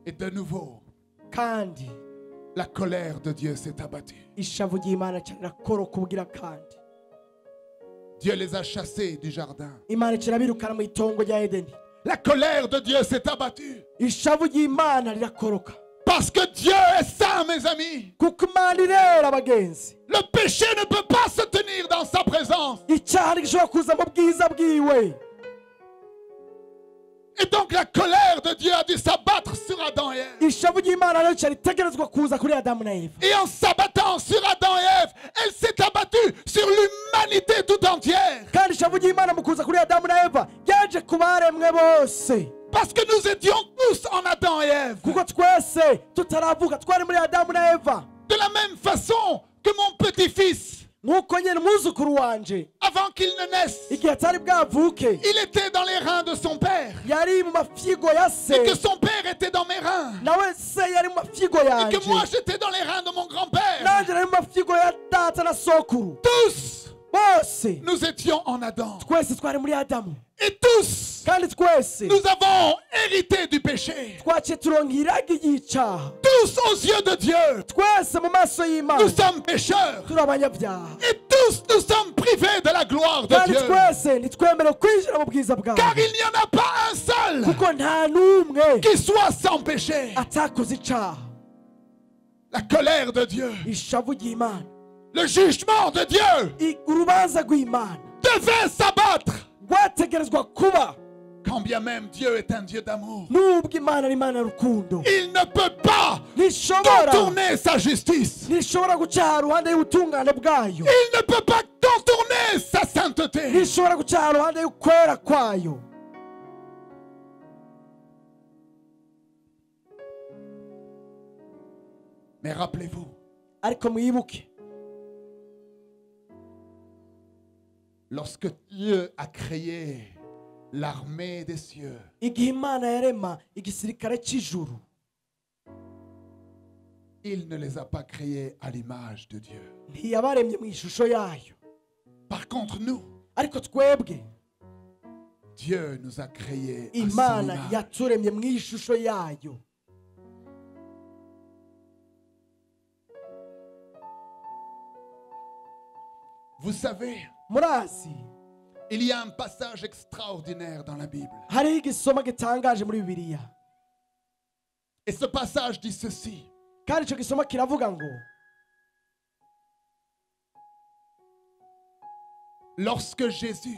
Et de nouveau, kandi la colère de Dieu s'est abattue. ishavu ry'imana aca rirakoroka ubugira kandi Dieu les a chassés du jardin. imana ica irabirukana mu itongo rya edeni La colère de Dieu s'est abattue. ishavu ry'imana rirakoroka Parce que Dieu est saint, mes amis. kuko imana irera abagenzi Le péché ne peut pas se tenir dans sa présence. icyaha ntigishobora kuza mu bwiza bwiwe Et donc la colère de Dieu a dû s'abattre sur Adam et Ève. ishavu ry'imana rero ritegerezwa kuza kuri adamu na eva Et en s'abattant sur Adam et Ève, elle s'est abattue sur l'humanité tout entière. kandi ishavu ry'imana mu kuza kuri adamu na eva ryaje ku baremwe bose Parce que nous étions tous en Adam et Ève. kuko twese tutaravuka twari muri adamu na eva De la même façon que mon petit-fils, nk'uko nyine umwuzukuru wanje avant qu'il ne naisse, igihe atari bwavuke il était dans les reins de son père. yari mu mafyigo ya se Et que son père était dans mes reins. nawe se yari mu mafyigo Et yanje que moi j'étais dans les reins de mon grand-père. nanjye nari mu mafyigo ya data na sokuru Tous, bose nous étions en Adam. twese twari muri adamu Et tous, kandi twese nous avons hérité du péché. twaciye turonka iragi ry'icyaha Tous aux yeux de Dieu, twese mu maso y'imana nous sommes pécheurs. turi abanyabyaha Et tous, nous sommes privés de la gloire de kandi Dieu. twese ntitwemerewe kwinjira mu bwiza bwawe Car il n'y en a pas un seul kuko nta n'umwe qui soit sans péché. atakoze icyaha La colère de Dieu, ishavu ry'imana le jugement de Dieu urubanza rw'imana devait s'abattre. rwategerezwa kuba Quand bien même Dieu est un Dieu d'amour, nubwo imana ari imana rukundo il ne peut pas ntishobora contourner sa justice. ntishobora gucaha ruhande y'ubutungane bwayo Il ne peut pas contourner sa sainteté. ntishobora gucaha ruhande y'ukwera kwayo Mais rappelez-vous, ariko mwibuke lorsque Dieu a créé l'armée des cieux, igihe imana yarema igisirikare cy'ijuru il ne les a pas créés à l'image de Dieu. ntiyabaremye mu ishusho yayo Par contre, nous, ariko twebwe Dieu nous a créés à son imana image. yaturemye mu ishusho yayo Vous savez, murazi il y a un passage extraordinaire dans la Bible. hariho igisoma gitangaje muri bibiliya Et ce passage dit ceci. kandi icyo gisoma kiravuga ngo Lorsque Jésus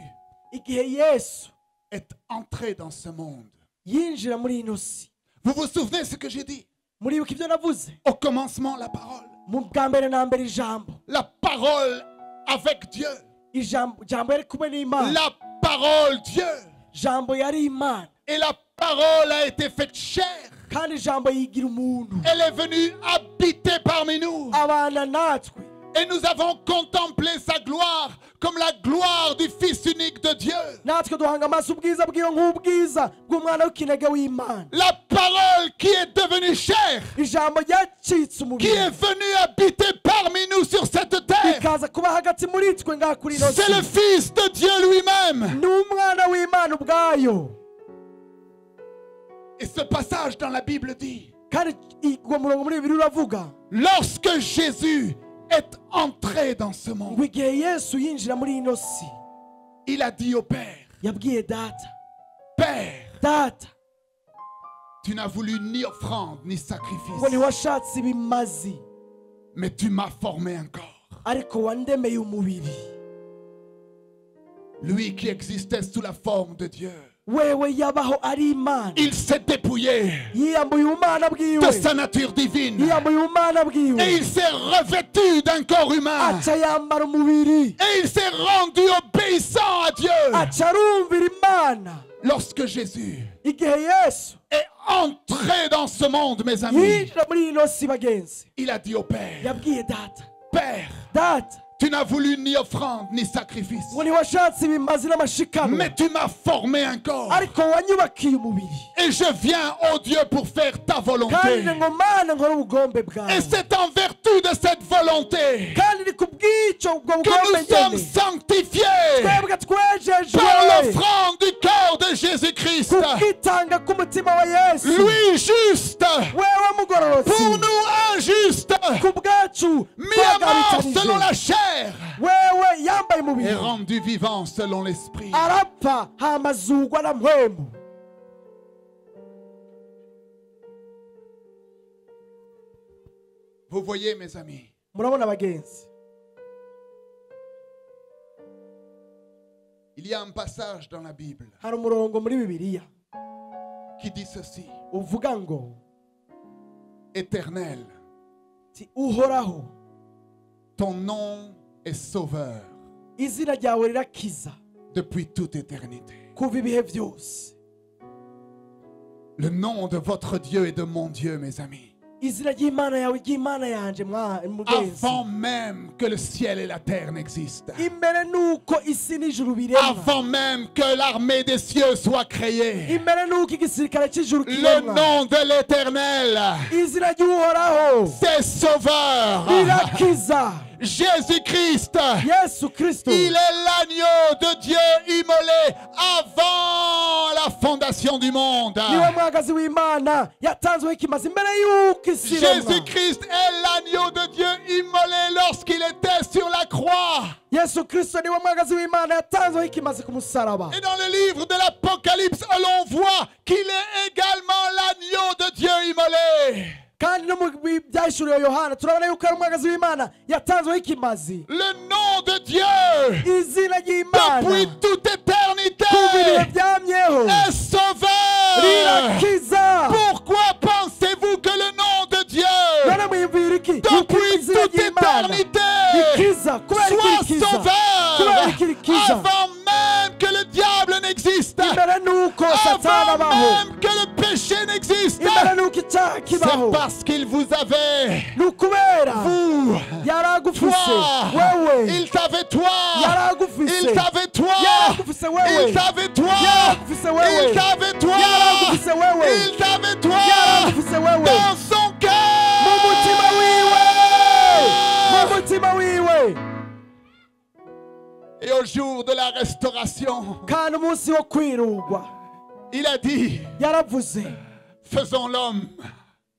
igihe yesu est entré dans ce monde, yinjira muri ino si vous vous souvenez ce que j'ai dit? muribuka ibyo navuze Au commencement, la parole. mu bwa mbere na mbere ijambo La parole avec Dieu. ijambo yari kumwe n'imana La parole Dieu. ijambo yari imana Et la parole a été faite chair. kandi ijambo yigira umuntu Elle est venue habiter parmi nous. abana natwe Et nous avons contemplé sa gloire comme la gloire du Fils unique de Dieu. natwe duhanga amaso ubwiza bw'iyo nk'ubwiza bw'umwana w'ikinege w'imana La parole qui est devenue chair, ijambo ryacitse qui umubiri est venue habiter parmi nous sur cette terre. ikaza kuba hagati muri twe ngaha kuri ino si C'est le Fils de Dieu lui-même. ni umwana w'imana ubwayo Et ce passage dans la Bible dit, kandi uwo murongo muri bibiri uravuga lorsque Jésus est entré dans ce ngo monde, igihe yesu yinjira muri ino si il a dit au Père, yabwiye data Père, data tu n'as voulu ni offrande ni ngo sacrifice, ntiwashatse ibimazi mais tu m'as formé un corps. ariko wandemeye umubiri Lui qui existait sous la forme de Dieu wewe yabaho ari Imana Il s'est dépouillé yiyambuye ubumana bwiwe de sa nature divine. yiyambuye ubumana Et bwiwe il s'est revêtu d'un corps humain. aca yambara umubiri Et il s'est rendu obéissant à Dieu. aca arumvira Imana. Lorsque Jésus Igihe Yesu est entré dans ce monde, mes amis, yinjira muri ino si bagenzi il a dit au Père, yabwiye data Père, data tu n'as voulu ni offrande ni sacrifice, ngo ntiwashatse ibimazi n'amashikano mais tu m'as formé un corps. ariko wanyubakiye umubiri Et je viens, oh Dieu, pour faire ta volonté. kandi ngo Mana nkore ubugombe bwawe Et c'est en vertu de cette volonté kandi ni ku bw'icyo ubwo que bugombe nous sommes nyene sanctifiés twebwe twejejwe par l'offrande du corps de Jésus-Christ. ku bwitanga k'umutima wa Yesu Lui juste, wewe mugororotsi pour nous injustes, ku bwacu mis à mort selon twagabitanije la chair wewe yambaye et umubiri rendu vivant selon l'esprit. arapfa hamazugwa na mpwemu. Vous voyez, mes amis, Murabona bagenzi, il y a un passage dans la Bible hari umurongo muri Bibiliya qui dit ceci: uvuga ngo Éternel, ti uhoraho ton nom est sauveur izina ryawe rirakiza depuis toute éternité. kuva ibihe byose. Le nom de votre Dieu et de mon Dieu, mes amis. Izina ry'Imana yawe ry'Imana yanje mugenzi Avant même que le ciel et la terre n'existent. imbere nuko isi n'ijuru biremwa Avant même que l'armée des cieux soit créée. imbere nuko igisirikare cy'ijuru Le kiremwa nom de l'Éternel, izina ry'uhoraho c'est sauveur. rirakiza. Jésus-Christ, Yesu Kristo il est l'agneau de Dieu immolé avant la fondation du monde. niwe mwagazi w'Imana yatanzweho ikimazi imbere y'uko isi iremwa. Jésus-Christ est l'agneau de Dieu immolé lorsqu'il était sur la croix. Yesu Kristo niwe mwagazi w'Imana yatanzweho ikimazi ku musaraba. Et dans le livre de l'Apocalypse, l'on voit qu'il est également l'agneau de Dieu immolé. kandi no mu byahishuriwe Yohana turabona yuko ari umwagazi w'Imana yatanzweho ikimazi. Le nom de Dieu, Izina ry'Imana depuis toute éternité, kuva ibihe byamyeho est sauveur. rirakiza. Pourquoi pensez-vous que le nom de Dieu, none mwiyumvira iki yuko depuis izina toute ry'Imana éternité, rikiza kubera iki soit rikiza sauveur kubera iki rikiza avant même que le diable n'existe, imbere nuko satani avant abaho même que le péché n'existe? imbere nuko icyaha kibaho C'est parce qu'il vous avait, ni ukubera vous, yaragufise toi, wewe il t'avait toi, yaragufise il t'avait toi, yaragufise wewe il t'avait toi, yaragufise wewe il t'avait toi, yaragufise wewe il t'avait toi yaragufise wewe dans son mu cœur. mutima wiwe mu mutima wiwe. Et au jour de la restauration, kandi umunsi wo kwirugwa il a dit, yaravuze faisons l'homme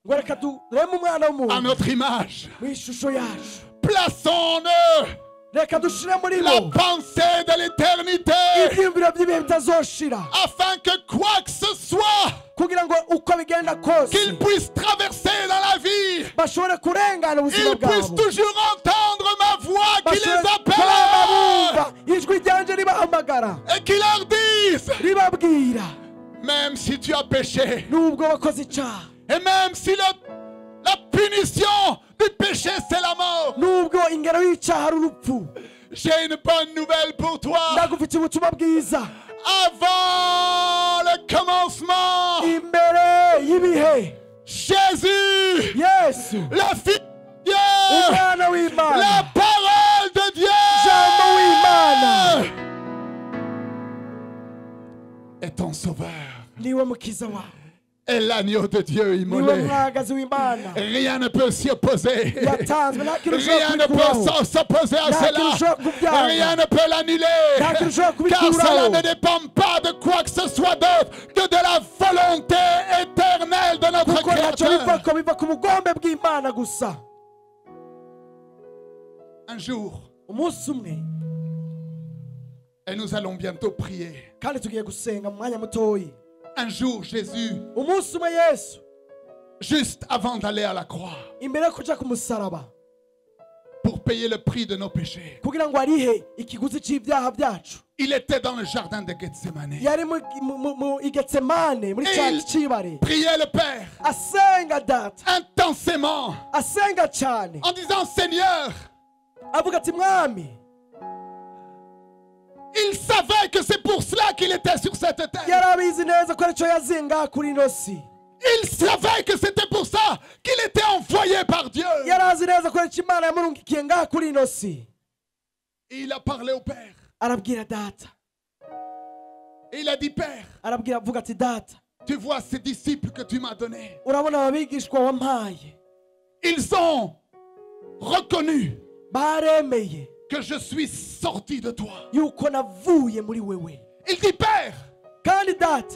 ngo reka tureme umwana à w'umuntu notre image, mu ishusho yacu, plaçons en eux reka dushire muri la bo pensée de l'éternité, ibyiyumviro by'ibihe bitazoshira, afin que quoi que ce soit kugira ngo uko bigenda kose qu'ils puissent traverser dans la vie, bashobore kurengana ubuzima ils puissent bwabo, toujours entendre ma voix qui les bashobore appelle bumva ijwi ryanje ribahamagara et qui leur disent, ribabwira même si tu as péché, nubwo wakoze icyaha, et même si la punition du péché c'est la mort, nubwo ingero y'icyaha ari urupfu, j'ai une bonne nouvelle pour toi. ndagufitiye ubutumwa bwiza. Avant le commencement, Imbere y'ibihe Jésus, Yesu le Fils de Dieu, umwana w'Imana, la parole de jambo w'Imana Dieu, est ton sauveur. niwe mukiza wawe, Et l'agneau de Dieu niwe immolé. mwagazi w'Imana Rien ne peut s'y opposer. yatanzwe, nta kintu Rien ne ushobora peut kubikuraho, s'opposer à nta kintu cela. ushobora kubyanga, Rien ne peut l'annuler. nta kintu ushobora Car cela kubikuraho, ne dépend pas de quoi que ce soit d'autre que de la volonté éternelle de notre kuko ntacyo Créateur. bivako biva ku bugombe bw'Imana gusa. Un jour, Umunsi umwe, et nous allons bientôt prier. kandi tugiye gusenga mu mwanya mutoyi, Un jour, Jésus, umunsi umwe Yesu juste avant d'aller à la croix, imbere yo kuja ku musaraba pour payer le prix de nos péchés. kugira ngo arihe ikiguzi c'ibyaha byacu. Il était dans le jardin de Gethsemane. Yari i Getsemane muri cya cibare. Priait le Père Asenga data. intensément Asenga cyane. en disant Seigneur, Avuga ati mwami. il savait que c'est pour cela qu'il était sur cette terre. Yarabizi neza ko arico yazinga kuri ino si. Il savait que c'était pour ça qu'il était envoyé par Dieu. Yarazi neza ko arico Imana yamurungikiye ngaha kuri ino si. Et il a parlé au Père. Arabwira data. Et il a dit, Père, Arabwira avuga ati data. tu vois ces disciples que tu m'as donnés. Urabona ababigishwa wampaye. Ils ont reconnu Baremeye que je suis sorti de toi. yuko navuye muri wewe. Il dit, Père, Kandi data.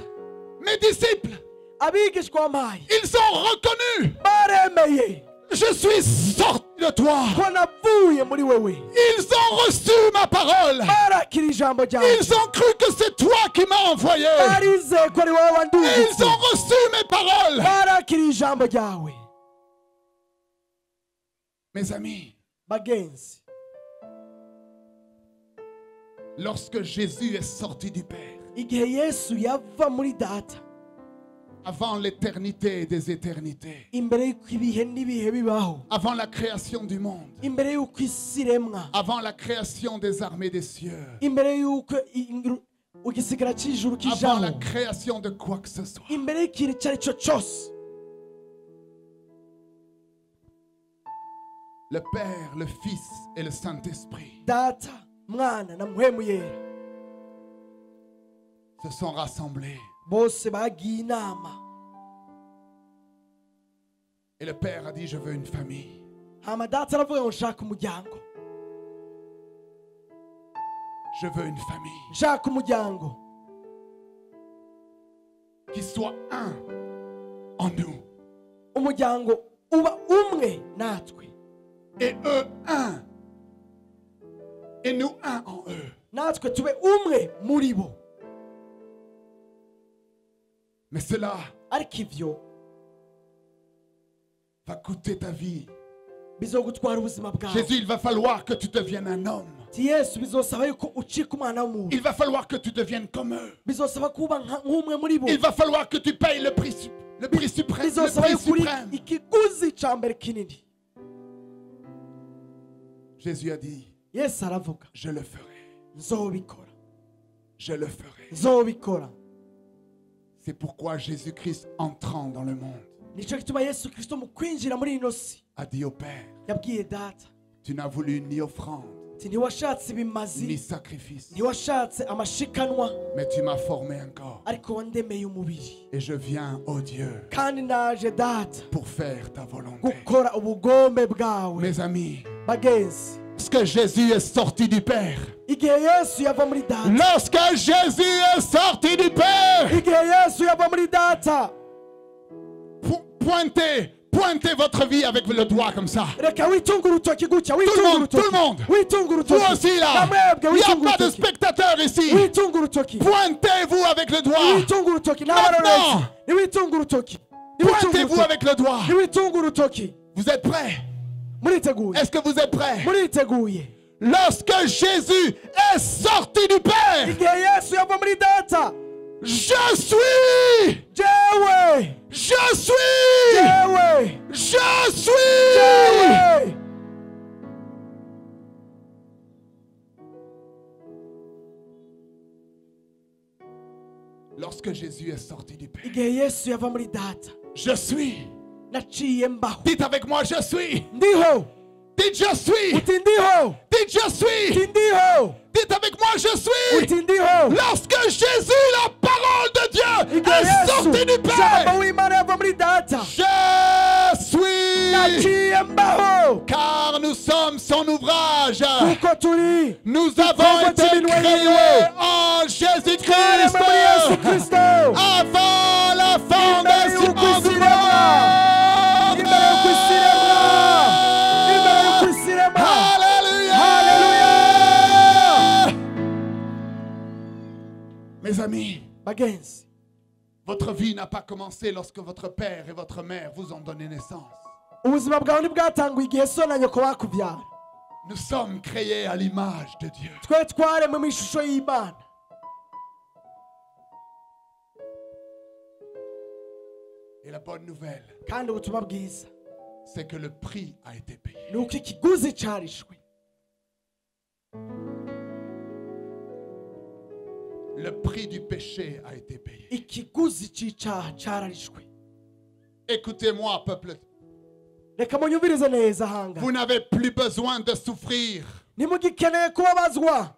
mes disciples, Abigishwa wampaye. ils ont reconnu, Baremeye je suis sorti de toi. ko navuye muri wewe. Ils ont reçu ma parole. Barakira ijambo ryawe. Ils ont cru que c'est toi qui m'as envoyé. Barize ko ari wowe Ils wandungitse. ont reçu mes paroles. Barakira ijambo ryawe. Mes amis, Bagenzi, lorsque Jésus est sorti du Père, igihe Yesu yava muri data, avant l'éternité des éternités, imbere y'uko ibihe n'ibihe bibaho, avant la création du monde, imbere y'uko isi iremwa, avant la création des armées des cieux, imbere y'uko igisigara cy'ijuru avant la kijaho, création de quoi que ce soit, imbere y'ikintu icyo ari cyo cyose, le Père, le Fils et le Saint-Esprit data, mwana na mpwemu yera se sont rassemblés. bose bagiye inama. Et le Père a dit, je veux une famille. Hama data aravuga ngo nshaka umuryango, Je veux une famille nshaka umuryango qui soit un en nous. umuryango uba umwe natwe, Et eux un. Et nous un en eux. natwe tube umwe muri bo. Mais cela Ariko ivyo va coûter ta vie. bizogutwara ubuzima bwawe. Jésus, il va falloir que tu deviennes un homme. Ti Yesu bizosaba yuko ucika umwana w'umuntu. Il va falloir que tu deviennes comme eux. Bizosaba kuba nk'umwe muri bo. Il va falloir que tu payes le prix suprême. Le Bizosaba prix yuko uri suprême. ikiguzi ca mbere kinini. Jésus a dit, Yesu aravuga, je le ferai. nzobikora, Je le ferai. nzobikora. C'est pourquoi Jésus-Christ, entrant dans le monde, Nico gituma Yesu Kristo mu kwinjira muri ino si a dit au Père, yabwiye data, tu n'as voulu ni offrande, ati ntiwashatse ni ibimazi, sacrifice, ntiwashatse amashikanwa, mais tu m'as formé un corps. ariko wandemeye umubiri. Et je viens, ô Dieu, Kandi naje data pour faire ta volonté. gukora ubugombe bwawe. Mes amis, Bagenzi, lorsque Jésus est sorti du Père, igihe Yesu yava muri data, lorsque Jésus est sorti du Père, igihe Yesu yava muri data, pointez votre vie avec le doigt comme ça. reka witunga urutoki gutya, Tout le witunga monde, tout le urutoki, monde. witunga Vous urutoki, aussi là, namwebwe il n'y a witunga pas de urutoki, spectateurs ici. witunga urutoki, Pointez-vous avec le doigt. witunga urutoki, n'abarorezi, niwitunga urutoki, niwitunga Pointez-vous urutoki, avec le doigt. niwitunga urutoki. Vous êtes prêts? Muriteguye, Est-ce que vous êtes prêts? muriteguye. Lorsque Jésus est sorti du Père, Igihe Yesu yava muri data, je suis, jewe, je suis, jewe, je suis. jewe. Lorsque Jésus est sorti du Père, Igihe Yesu yava muri data, je suis. naciye mbaho. Dites avec moi, je suis. Ndiho, Dites, je suis. uti ndiho, Dites, je suis. uti ndiho, Dites avec moi, je suis. uti ndiho. Lorsque Jésus, la parole de Dieu, Igihe est Yesu sorti du jambo Père, w'Imana yava muri data, je suis. naciye mbaho. Car nous sommes son ouvrage. Kuko turi Nous avons été créés en Jésus-Christ twaremwe muri Yesu Kristo, avant la fondation y'uko isi du iremwa, imbere y'uko isi iremwa, monde. imbere y'uko isi iremwa. Alléluia. Hallelujah. Mes amis, Bagenzi, votre vie n'a pas commencé lorsque votre père et votre mère vous ont donné naissance. ubuzima bwawe ntibwatanguye igihe so na nyoko bakubyara. Nous sommes créés à l'image de Dieu. twe twaremwe mu ishusho y'Imana. Et la bonne nouvelle, Kandi ubutumwa bwiza c'est que le prix a été payé. ni uko ikiguzi carishwe. Le prix du péché a été payé. Ikiguzi c'icaha cararishwe. Écoutez-moi, peuple. Reka munyumvirize neza hanga. Vous n'avez plus besoin de souffrir. Ntimugikeneye kubabazwa.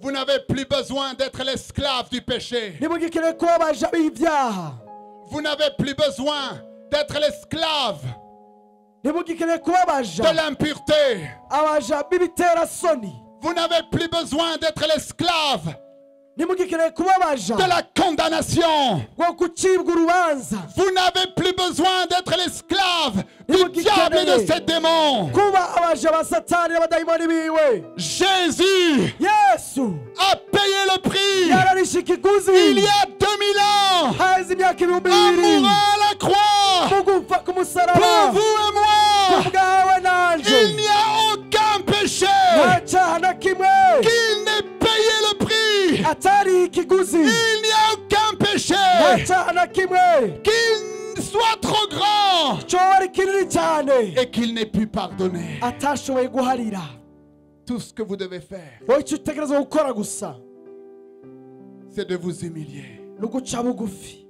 Vous n'avez plus besoin d'être l'esclave du péché. Ntimugikeneye kuba abaja b'ibyaha. Vous n'avez plus besoin d'être l'esclave Ntimugikeneye kuba de abaja. l'impureté. Abaja b'ibiterasoni. Vous n'avez plus besoin d'être l'esclave Ntimugikeneye kuba abaja. de la condamnation. Bwo gucibwa urubanza. Vous n'avez plus besoin d'être l'esclave du diable et de ses démons. Kuba abaja ba Satani n'abadayimoni biwe. Jésus Yesu a payé le prix yararishe ikiguzi. il y a 2000 ans Haheze imyaka ibihumbi en bibiri. mourant à la croix Mu gupfa pour k'umusaraba. vous et moi. Kubwawe nanje. Il n'y a aucun péché Nta cyaha na kimwe. qu'il n'ait payé le prix. Atari ikiguzi. Il n'y a aucun péché Nta cyaha na kimwe. qu'il soit trop grand Cyoba ari kinini cyane. et qu'il n'ait pu pardonner. Atashoboye guharira. Tout ce que vous devez faire, Wowe icyo utegereza gukora gusa c'est de vous humilier. ni uguca bugufi.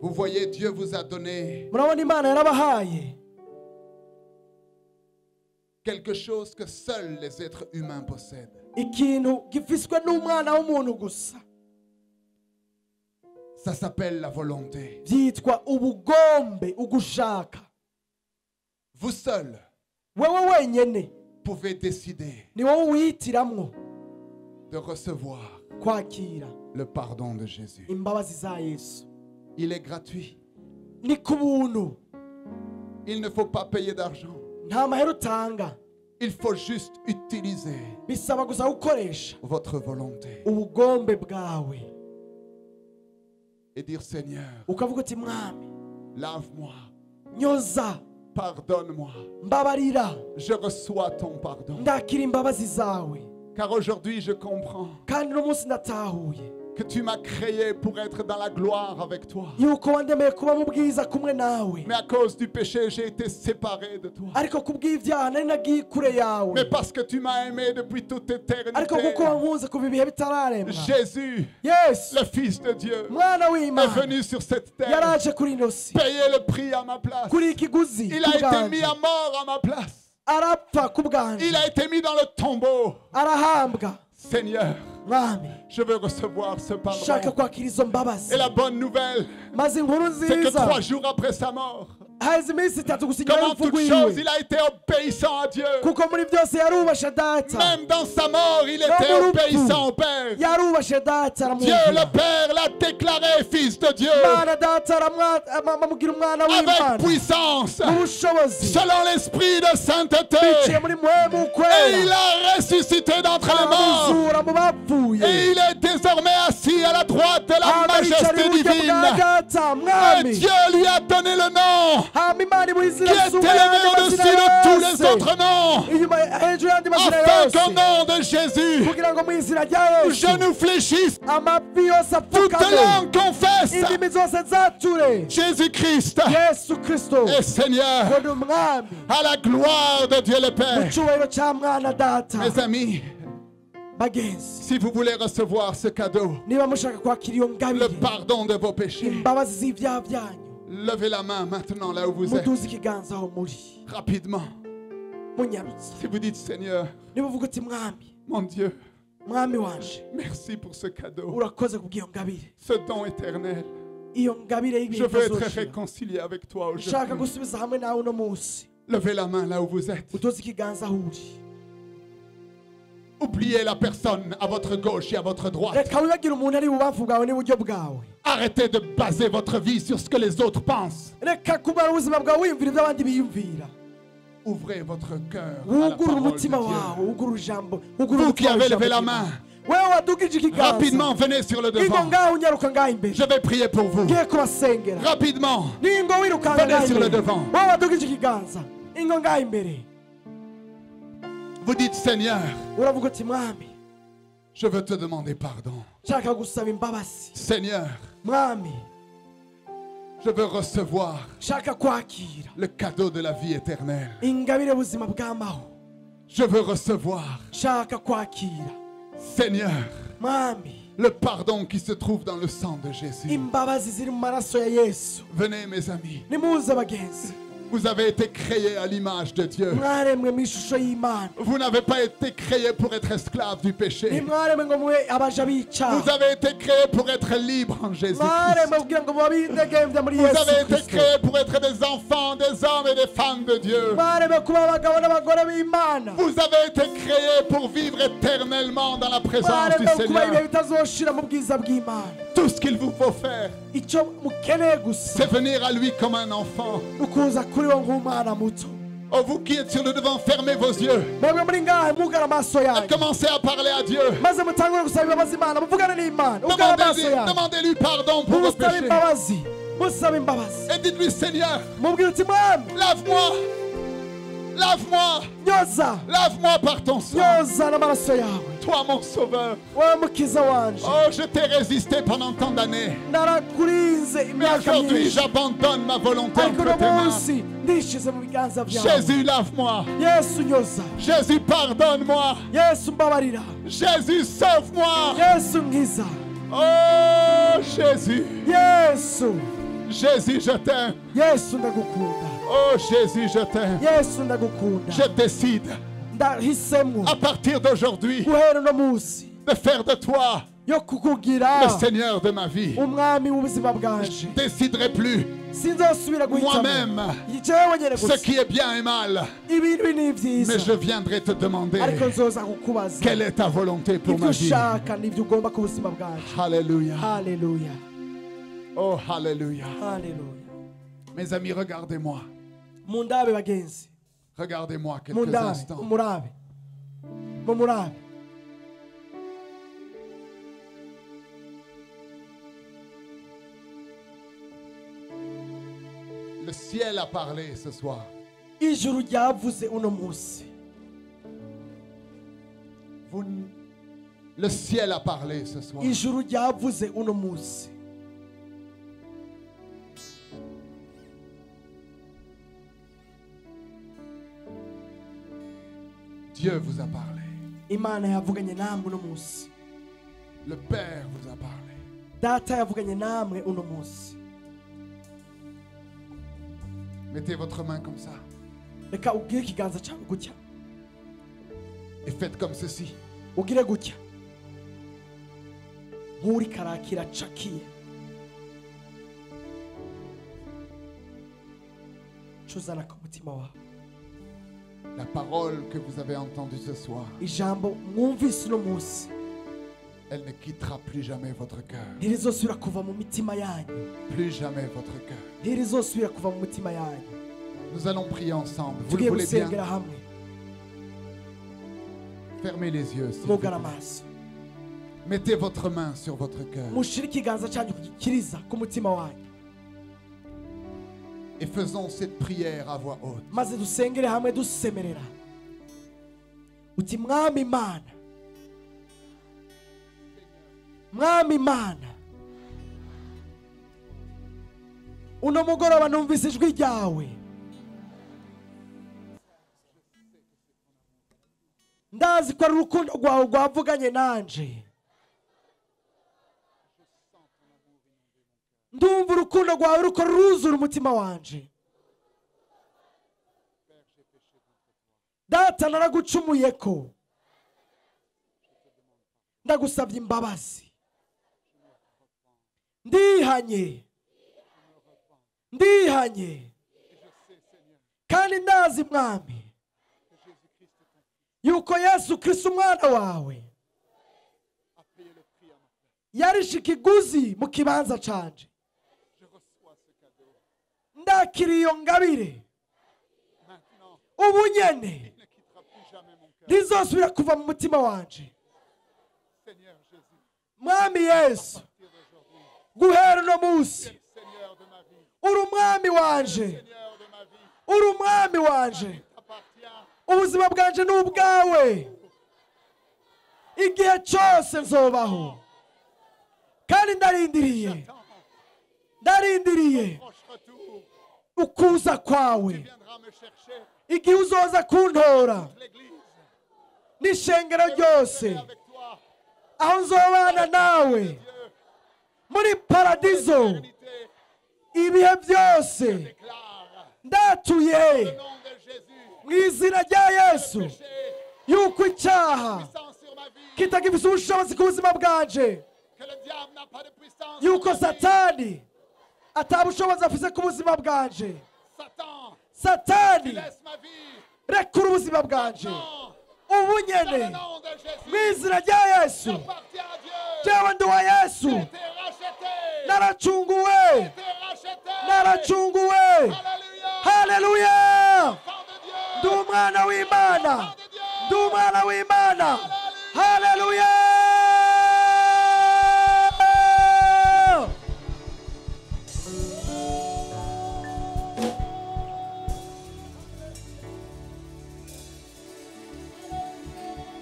Vous voyez, Dieu vous a donné Murabona Imana yarabahaye quelque chose que seuls les êtres humains possèdent. ikintu gifiswe n'umwana w'umuntu gusa. Ça s'appelle la volonté. Byitwa ubugombe, ugushaka. Vous seuls Wewe wenyene pouvez décider ni wowe wihitiramwo de recevoir kwakira le pardon de Jésus. imbabazi za Yesu. Il est gratuit. Ni ku buntu. Il ne faut pas payer d'argent. Nta mahera utanga. Il faut juste utiliser Bisaba gusa gukoresha votre volonté ubugombe bwawe. et dire Seigneur, Ukavuga uti Mwami, lave-moi, nyoza, pardonne-moi. mbabarira, Je reçois ton pardon. ndakira imbabazi zawe. Car aujourd'hui je comprends Kandi uno munsi ndatahuye que tu m'as créé pour être dans la gloire avec toi. yuko wandemeye kuba mu bwiza kumwe nawe. Mais à cause du péché, j'ai été séparé de toi. Ariko kubw'ibyaha nari nagiye kure yawe. Mais parce que tu m'as aimé depuis toute Ariko kuko éternité, wankunze kuva ibihe bitararemwa. Jésus, Yesu, le Fils de Dieu, mwana est w'Imana, venu sur cette terre, yaraje kuri ino si. payer le prix à ma place. Kuri ikiguzi Il a été mis kubwanje. à mort à ma place. Arapfa kubwanje. Il a été mis dans le tombeau. Arahambwa. Seigneur, Mwami, je veux recevoir ce shaka pardon. kwakira izo mbabazi. Et la bonne nouvelle, Maze inkuru c'est que nziza 3 jours après sa mort, haheze iminsi itatu gusa inyuma comme en y'urupfu toute chose, rwiwe. il a été obéissant à Dieu. Kuko muri byose yarubashe data. Même dans sa mort, il était obéissant au Père. Yarubashe data Dieu aramwumvira. le Père l'a déclaré fils de Dieu Mana data aramubwira umwana avec w'Imana. puissance, Mu bushobozi. selon l'esprit de sainteté. Biciye muri mwemu Et kwera. il a ressuscité d'entre les morts. Aramuzura mu bapfuye. Et il est désormais assis à la droite de la Hama yicara majesté iburyo bwa divine. data, Et mwami. Dieu lui a donné le nom Hama Imana imuha izina qui est risumba élevé ayandi au-dessus mazina de tous yose. les autres noms, Inyuma hejuru y'andi mazina afin yose. qu'au nom de Jésus, Kugira ngo mu izina rya Yesu genoux fléchissent, amavi yose toute apfukame. langue confesse Indimi zose zature. Jésus-Christ Yesu Kristo est Seigneur, ngo ni umwami. à la gloire de Dieu le Mu Père. cyubahiro cya mwana data. Mes amis, Bagenzi, si vous voulez recevoir ce cadeau, niba mushaka kwakira iyo le ngabire pardon de vos péchés, imbabazi z'ibyaha byanyu, levez la main maintenant là où vous êtes, muduze ikiganza aho muri, rapidement. munyarutse. Si vous dites Seigneur, Niba uvuga uti mwami, mon Dieu, mwami wanje, merci pour ce cadeau, urakoze kubw'iyo ngabire, ce don éternel. iyo ngabire Je y'ibihe veux être bitazoshira. réconcilié avec toi Ushaka aujourd'hui. gusubiza hamwe nawe uno munsi, Levez la main là où vous êtes. uduze ikiganza aho uri. Oubliez la personne à votre gauche et à votre droite. Reka wibagire umuntu ari ibubamfu bwawe n'iburyo bwawe. Arrêtez de baser votre vie sur ce que les autres pensent. Reka kumara ubuzima bwawe wiyumvira ibyo abandi biyumvira. Ouvrez votre cœur à la Wugurure parole de umutima wawe, Dieu. wugurure ijambo, wugurure Vous qui umutima wawe avez levé la ijambo main, ry'Imana. Wewe wadugije ikiganza. rapidement venez sur le Ingo devant. ngaho unyaruka ngaho imbere. Je vais prier pour vous. Ngiye kubasengera. Rapidement. Ningo wirukanga Venez ngaho sur le imbere. devant. Wewe wadugije ikiganza. ingo ngaha imbere Vous dites, Seigneur, uravuga uti mwami je veux te demander pardon. nshaka gusaba imbabazi Seigneur, mwami je veux recevoir nshaka kwakira le cadeau de la vie éternelle. ingabire buzima bw'amaho Je veux recevoir, nshaka kwakira Seigneur, mwami le pardon qui se trouve dans le sang de Jésus. imbabazi ziri mu maraso ya yesu. Venez, mes amis. nimuze bagenzi Vous avez été créés à l'image de Dieu. mwaremwe mu ishusho y'imana Vous n'avez pas été créés pour être esclaves du péché. ntimwaremwe ngo mube abaja Vous b'icyaha avez été créés pour être libres en Jésus-Christ. mwaremwe kugira ngo mube abidegembya muri Vous yesu avez été kristo créés pour être des enfants, des hommes et des femmes de Dieu. mwaremwe kuba abagabo n'abagore b'imana Vous avez été créés pour vivre éternellement dans la présence du mwaremwe kuba ibihe Seigneur. bitazoshira mu bwiza bw'imana. Tout ce qu'il vous faut faire, icyo mukeneye gusa c'est venir à lui comme un enfant. ni ukuza kuri wo nk'umwana muto. Oh, vous qui êtes sur le devant, fermez vos yeux. mwebwe muri ngaha mugara amaso yanyu Commencez à parler à Dieu. maze mutangure gusaba imbabazi imana muvugane n'imana ugara amaso yanyu Demandez-lui pardon pour vos musabe péchés. imbabazi musabe imbabazi Et dites-lui, Seigneur, mubwire uti mwami lave-moi. Lave-moi. nyoza Lave-moi par ton sang. nyoza n'amaraso yawe Toi, mon sauveur. wowe mukiza wanje Oh, je t'ai résisté pendant tant d'années. narakurinze Mais imyaka aujourd'hui, myinshi j'abandonne ma volonté ariko entre uno tes mains. munsi ndishize mu biganza byawe Jésus, lave-moi. yesu nyoza Jésus, pardonne-moi. yesu mbabarira Jésus, sauve-moi. yesu nkiza Oh, Jésus. yesu Jésus, je t'aime. yesu ndagukunda Oh, Jésus, je t'aime. yesu ndagukunda Je décide, ndahisemo à partir d'aujourd'hui, guhera uno munsi de faire de toi yo kukugira le Seigneur de ma vie. umwami w'ubuzima Je bwanje ne déciderai plus sinzosubira guhitamo moi-même jewe nyene ce gusa qui est bien et mal. ibintu ni Mais byiza je viendrai te demander ariko nzoza kukubaza quelle est ta volonté pour ibyo ma vie. ushaka n'ibyo ugomba ku buzima bwanje. Alléluia. haleluya Oh, Alléluia. haleluya. Mes amis, regardez-moi. mundabe bagenzi Regardez-moi quelques mundabe instants. umurabe mumurabe Le ciel a parlé ce soir. ijuru ryavuze uno munsi Le ciel a parlé ce soir. ijuru ryavuze uno munsi Dieu vous a parlé. imana yavuganye namwe uno munsi Le Père vous a parlé. data yavuganye namwe uno munsi. Mettez votre main comme ça reka ubwire ikiganza cyawe gutya et faites comme ceci. ugire gutya nk'uri karakira cakiye cuzana ku mutima wawe La parole que vous avez entendue ce soir, ijambo mwumvise uno munsi elle ne quittera plus jamais votre cœur. ntirizosubira kuva mu mitima yanyu Plus jamais votre cœur. ntirizosubira kuva mu mitima yanyu. Nous allons prier ensemble. Vous le tugiye voulez bien? gusengera hamwe Fermez les yeux. s'il vous mugara plaît. amaso Mettez votre main sur votre cœur mushire ikiganza cyanyu kugikiriza ku mutima wanyu et faisons cette prière à voix haute. maze dusengere hamwe dusemerera uti mwami imana mwami imana uno mugoroba numvise ijwi ryawe ndazi ko ari urukundo rwawe rwavuganye nanje ndumva urukundo rwawe ruko ruzura umutima wanje data naragucumuye ko ndagusabye imbabazi ndihanye kandi ndazi mwami yuko Yesu Kristo umwana wawe yarishe ikiguzi mu kibanza canje ndakira iyo ngabire ubu nyene ntizosubira kuva mu mutima wanje mwami Yesu guhera uno munsi uri umwami wanje uri umwami wanje ubuzima bwanje ni ubwawe igihe cyose nzobaho kandi ndarindiriye ukuza kwawe igihe uzoza kuntora n'ishengero ryose aho nzobana nawe muri paradizo ibihe byose ndatuye mu izina rya Yesu yuko icyaha kitagifite ubushobozi ku buzima bwanje yuko satani atabushobozi afise ku buzima bwanje satani rekura ubuzima bwanje ubu nyene mu izina rya Yesu jewe ndi uwa Yesu naracunguwe haleluya ndi umwana w'Imana haleluya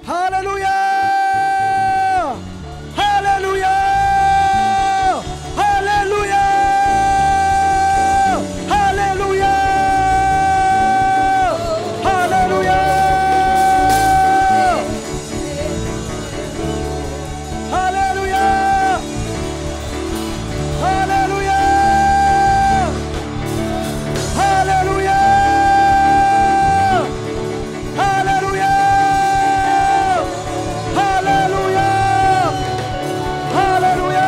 haleluya haleluya haleluya haleluya haleluya haleluya haleluya haleluya haleluya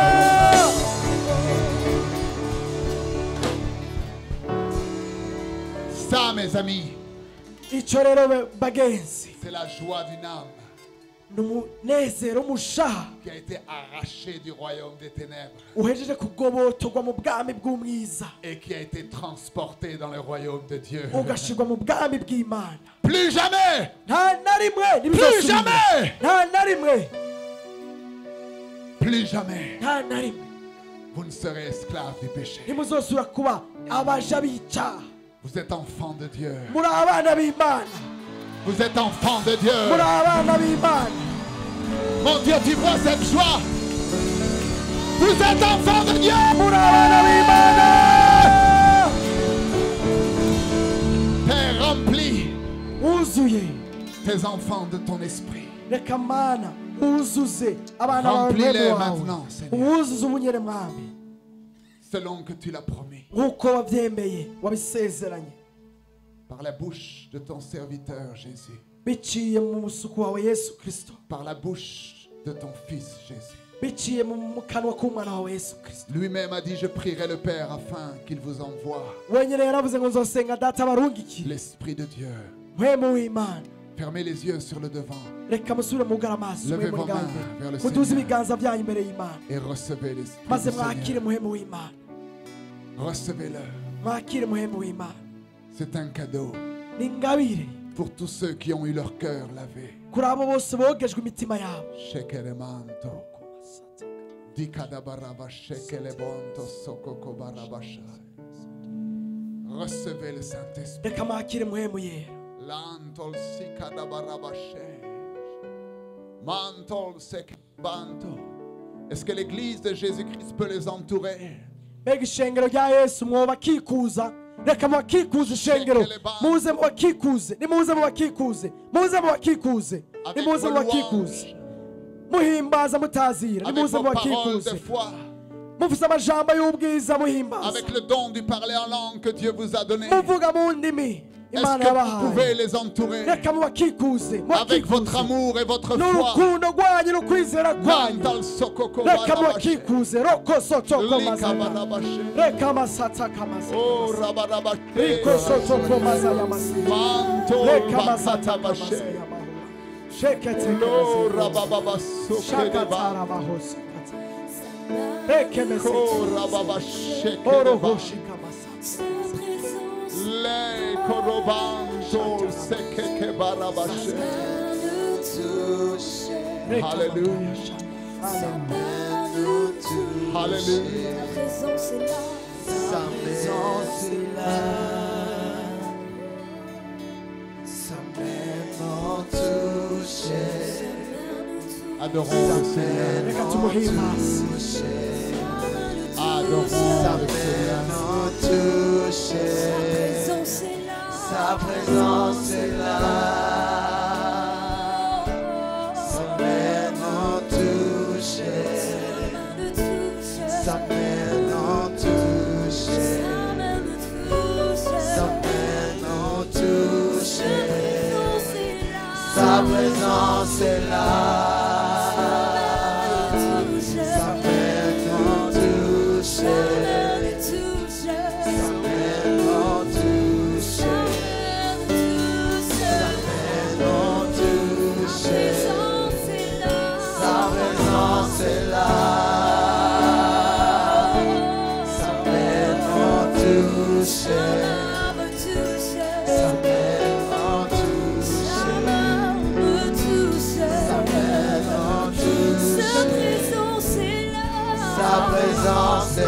Ça, mes amis, icyo rero bagenzi c'est la joie d'une âme ni umunezero w'umushaha qui a été arrachée du royaume des ténèbres uhejeje kugobotorwa mu bwami bw'umwiza et qui a été transportée dans le royaume de Dieu. ugashyirwa mu bwami bw'Imana Plus jamais, nta na rimwe plus jamais, nta na rimwe plus jamais, nta na rimwe vous ne serez esclaves du péché. ntimuzosubira kuba abaja b'icyaha Vous êtes enfants de Dieu. muri abana b'Imana Vous êtes enfants de Dieu. muri abana b'Imana Mon Dieu, tu vois cette joie. Vous êtes enfants de Dieu. muri abana b'Imana T'es rempli, wuzuye tes enfants de ton esprit. reka mana wuzuze abana bawe Remplis-les mwene wawe maintenant, Seigneur, wuzuze ubunyere mwami selon que tu l'as promis. nk'uko wabyemeye wabisezeranye Par la bouche de ton serviteur Jésus. biciye mu musuku wawe Yesu Kristo Par la bouche de ton Fils Jésus. biciye mu kanwa k'umwana wawe Yesu Kristo Lui-même a dit, je prierai le Père afin qu'il vous envoie wenyine yaravuze ngo nzosenga data abarungikire l'Esprit de Dieu. mpwemu w'Imana Fermez les yeux sur le devant reka musubire mugara amaso Levez mpwemu vos mains bwanjye vers le muduze Seigneur. ibiganza byanyu imbere y'Imana et recevez l'Esprit maze du mwakire Seigneur. muhemu w'Imana Recevez-le. mwakire muhemu w'Imana C'est un cadeau ni ingabire pour tous ceux qui ont eu leur cœur lavé. kuri abo bose bogejwe imitima yabo Shekelemanto. Dikadabaraba shekelebonto sokokobarabasha. Recevez le Saint-Esprit. reka mwakire muhemu yera Lantol sikadabarabashe. Mantol sekbanto. Est-ce que l'église de Jésus-Christ peut les entourer? mbega ishengero rya Yesu mwobakikuza reka mubakikuze ishengero muze mubakikuze nimuze mubakikuze muze mubakikuze Avec nimuze vos mubakikuze louanges, muhimbaza mutazira avec nimuze vos paroles mubakikuze de foi, mufise amajambo y'ubwiza muhimbaza avec le don du parler en langue que Dieu vous a donné. muvuga mu ndimi Est-ce Imana que vous pouvez yabahaye les entourer reka mubakikuze avec votre mubakikuze amour et votre foi? n'urukundo rwanyu n'ukwizera kwanyu Mantal sokoko reka barabashe. mubakikuze roko sotoko Lika mazaya barabashe. reka masata kamasa Oh, rabarabashe. riko sotoko mazaya masaya Manto reka masata bakatabashe. kamasaya mahura shekete No kamasa rabababasokede shakatara ba. bahosi reke mesete Ko rababashe oro kede ba. hoshi kamasa Le korobanto sekeke barabashe. reka Hallelujah. Hallelujah. Hallelujah. Ta présence est là. Sa présence est là. Adorons le Seigneur. reka tumuhimbaze Adorons le Seigneur. Sa présence est là. Sa main nous touche. Sa main nous touche. Sa main nous touche. Sa présence est là. Sa main nous touche. Sa main nous touche. Sa main nous touche. Sa présence est là. Sa main nous touche. Sa main nous touche. Sa main nous touche. Sa présence est